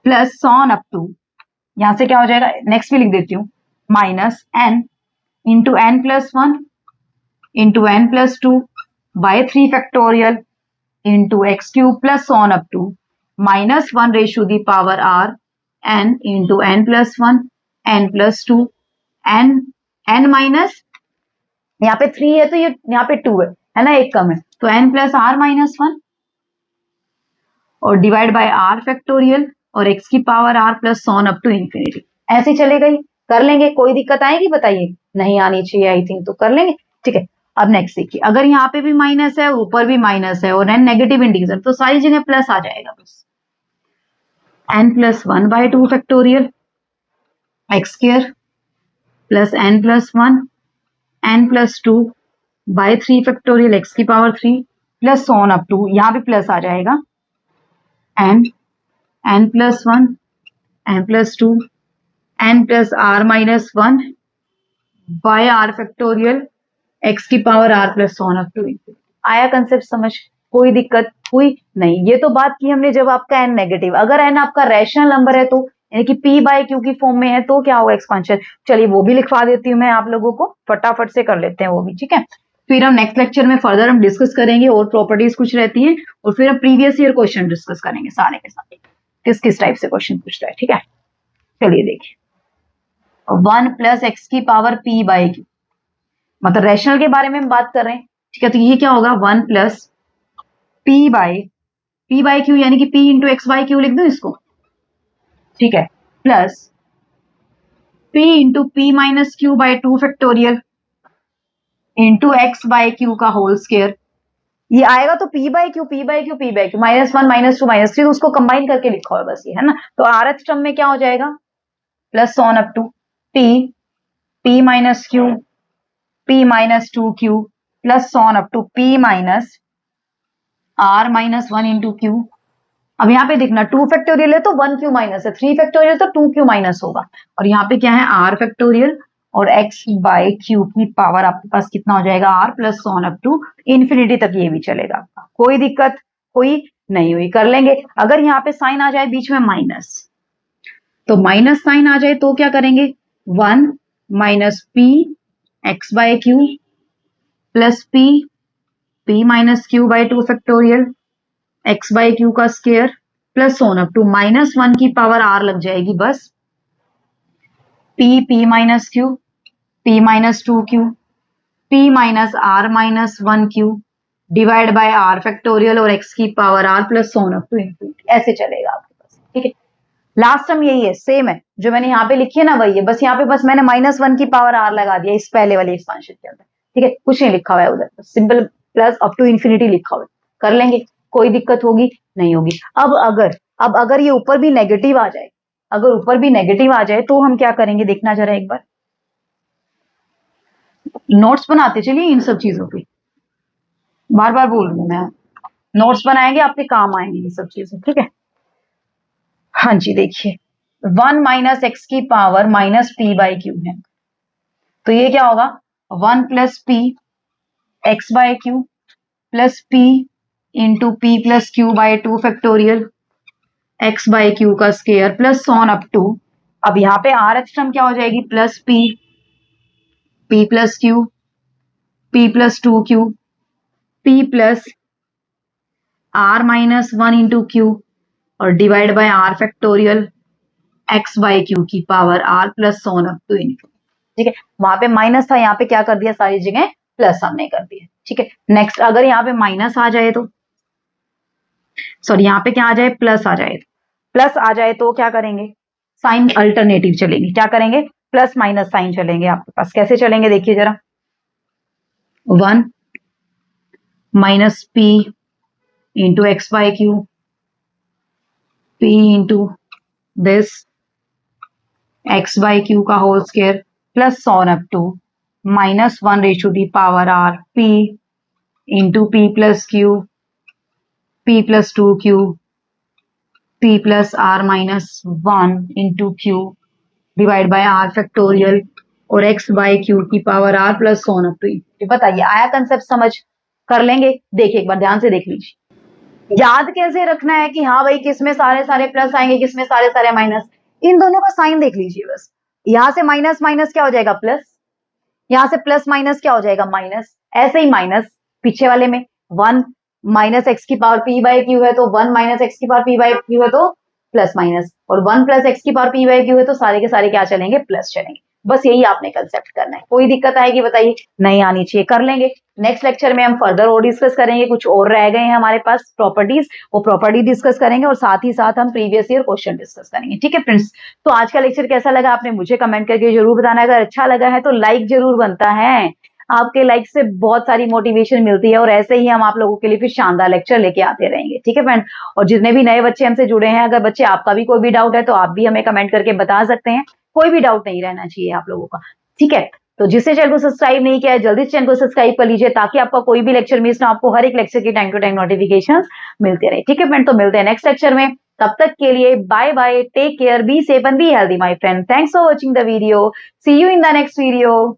plus on up to, यहां से क्या हो जाएगा नेक्स्ट भी लिख देती हूँ, minus n into n plus 1 into n plus 2 by 3 factorial into x cube plus on up to minus 1 ratio the power are n into n plus 1 N plus 2 n, N minus यहाँ पे 3 है तो ये यहाँ पे 2 है ना, एक कम है तो एन प्लस आर माइनस 1 और डिवाइड बाय आर फैक्टोरियल और एक्स की power are plus on up to infinity. ऐसे चलेगा ही, कर लेंगे, कोई दिक्कत आएगी बताइए, नहीं आनी चाहिए आई थिंक, तो कर लेंगे। ठीक है, अब नेक्स्ट देखिए, अगर यहाँ पे भी माइनस है ऊपर भी माइनस है और एन नेगेटिव इंटीजर तो सारी जगह प्लस आ जाएगा बस, N plus 1 by 2 factorial x square plus N plus 1 N plus 2 by 3 factorial X की power 3 plus on up to, यहाँ भी प्लस आ जाएगा, N, N plus 1 N plus 2 N plus R minus 1 by are factorial X की power are plus on up to. आया concept समझ, कोई दिक्कत हुई नहीं। ये तो बात की हमने जब आपका एन नेगेटिव, अगर एन आपका रैशनल नंबर है तो यानी कि p बाय क्यू की फॉर्म में है तो क्या होगा एक्सपांशन। चलिए वो भी लिखवा देती हूँ मैं आप लोगों को, फटाफट से कर लेते हैं वो भी। ठीक है, फिर हम नेक्स्ट लेक्चर में फर्दर हम डिस्कस करेंगे और प्रॉपर्टीज कुछ रहती हैं, और फिर हम प्रीवियस ईयर क्वेश्चन डिस्कस करेंगे सारे के सारे, किस किस टाइप से क्वेश्चन पूछता है। ठीक है, चलिए देखिए, 1 प्लस एक्स की पावर p बाय क्यू, मतलब रैशनल के बारे में हम बात कर रहे हैं। ठीक है, तो ये क्या होगा 1 प्लस p बाय क्यू, यानी कि p into x by q लिख दो इसको। ठीक है, plus p into p minus Q by 2 factorial into x by Q का होल स्क्वायर, ये आएगा तो p बाय क्यू -1 -2 -3, उसको कंबाइन करके लिखा है बस ये, है ना। तो आरथ टर्म में क्या हो जाएगा plus on up to p minus Q p minus 2q plus on up to p minus r minus 1 into q. अब यहाँ पे देखना 2 फैक्टोरियल है तो 1q माइनस है, 3 फैक्टोरियल तो 2q माइनस होगा, और यहाँ पे क्या है r फैक्टोरियल और x बाय क्यू की पावर आपके पास कितना हो जाएगा r plus on up to infinity तक ये भी चलेगा आपका, कोई दिक्कत कोई नहीं हुई, कर लेंगे। अगर यहाँ पे साइन आ जाए बीच में माइनस, तो माइनस साइन आ जाए तो क्या करेंगे, 1 minus p x by Q plus p minus Q by 2 factorial x by Q का square plus on up to minus 1 की पावर r लग जाएगी बस, p minus Q p minus 2q p minus r minus 1q divide by r factorial और x की power r plus on up to infinity, ऐसे चलेगा आपके पास। ठीक है, लास्ट टर्म यही है, सेम है जो मैंने यहाँ पे लिखी है ना, वही है, बस यहाँ पे बस मैंने माइनस 1 की पावर r लगा दिया इस पहले वाले एक्सपांशन के अंदर। ठीक है, कुछ नहीं लिखा हुआ है उधर, simple plus up to infinity लिखा हुआ है, कर लेंगे, कोई दिक्कत होगी नहीं होगी। अब अगर ये ऊपर भी नेगेटिव आ जाए, अगर ऊपर भी नेगेटिव आ जाए तो हम क्या करेंगे, देखना जरा एक बार, नोट्स बनाते चलिए इन सब चीजों पे, बार बार बोल रही हूँ मैं, नोट्स बनाएंगे आपके काम आएंगे ये सब चीजें। ठीक है, हाँ जी, देखिए 1 माइनस एक्स की power minus P by Q है, तो ये क्या होगा, 1 plus P X by Q plus P into P plus Q by 2 factorial X by Q का square plus on up to, अब यहाँ पे आर एच टर्म क्या हो जाएगी, plus P plus Q P plus 2q पी plus R minus 1 into Q और divide by are factorial X by Q की power are plus on up to infinity. ठीक है, वहां पे माइनस था, यहाँ पे क्या कर दिया, सारी जगह प्लस हमने कर दिया। ठीक है, नेक्स्ट अगर यहाँ पे माइनस आ जाए तो, सॉरी यहाँ पे क्या आ जाए, प्लस आ जाए, प्लस आ जाए तो क्या करेंगे, साइन अल्टरनेटिव चलेंगे, क्या करेंगे, प्लस माइनस साइन चलेंगे आपके पास, कैसे चलेंगे देखिए जरा, 1 minus P into x by Q p into this x by Q का whole square plus on up to minus 1 ratio the power r p into p plus Q p plus 2q p plus r minus 1 into Q divide by r factorial और x by Q की power r plus on up to. बताइए आया concept समझ, कर लेंगे, देखिए एक बार ध्यान से देख लीजिए। याद कैसे रखना है कि हाँ भाई किसमें सारे सारे प्लस आएंगे, किसमें सारे सारे माइनस, इन दोनों का साइन देख लीजिए बस, यहां से माइनस माइनस क्या हो जाएगा प्लस, यहां से प्लस माइनस क्या हो जाएगा माइनस, ऐसे ही माइनस पीछे वाले में 1 माइनस एक्स की पावर पी बाय क्यू है तो 1 माइनस एक्स की पावर पी बाय क्यू है तो प्लस माइनस, और 1 प्लस एक्स की पावर पी बाय क्यू है तो सारे के सारे क्या चलेंगे, प्लस चलेंगे। बस यही आपने कंसेप्ट करना है, कोई दिक्कत आएगी बताइए, नहीं आनी चाहिए, कर लेंगे। नेक्स्ट लेक्चर में हम फर्दर और डिस्कस करेंगे, कुछ और रह गए हैं हमारे पास प्रॉपर्टीज, वो प्रॉपर्टी डिस्कस करेंगे और साथ ही साथ हम प्रीवियस ईयर क्वेश्चन डिस्कस करेंगे। ठीक है फ्रेंड्स, तो आज का लेक्चर कैसा लगा आपने मुझे कमेंट करके जरूर बताना, अगर अच्छा लगा है तो लाइक जरूर बनता है, आपके लाइक से बहुत सारी मोटिवेशन मिलती है और ऐसे ही हम आप लोगों के लिए फिर शानदार लेक्चर लेके आते रहेंगे। ठीक है फ्रेंड, और जितने भी नए बच्चे हमसे जुड़े हैं, अगर बच्चे आपका भी कोई भी डाउट है तो आप भी हमें कमेंट करके बता सकते हैं, कोई भी डाउट नहीं रहना चाहिए आप लोगों का। ठीक है, तो जिसने चैनल को सब्सक्राइब नहीं किया है जल्दी से चैनल को सब्सक्राइब कर लीजिए ताकि आपका कोई भी लेक्चर मिस ना, आपको हर एक लेक्चर की टाइम टू टाइम नोटिफिकेशन मिलते रहे। ठीक है फ्रेंड, तो मिलते हैं नेक्स्ट लेक्चर में, तब तक के लिए bye bye, take care, be safe and be healthy my friend, thanks for watching the video, see you in the next video.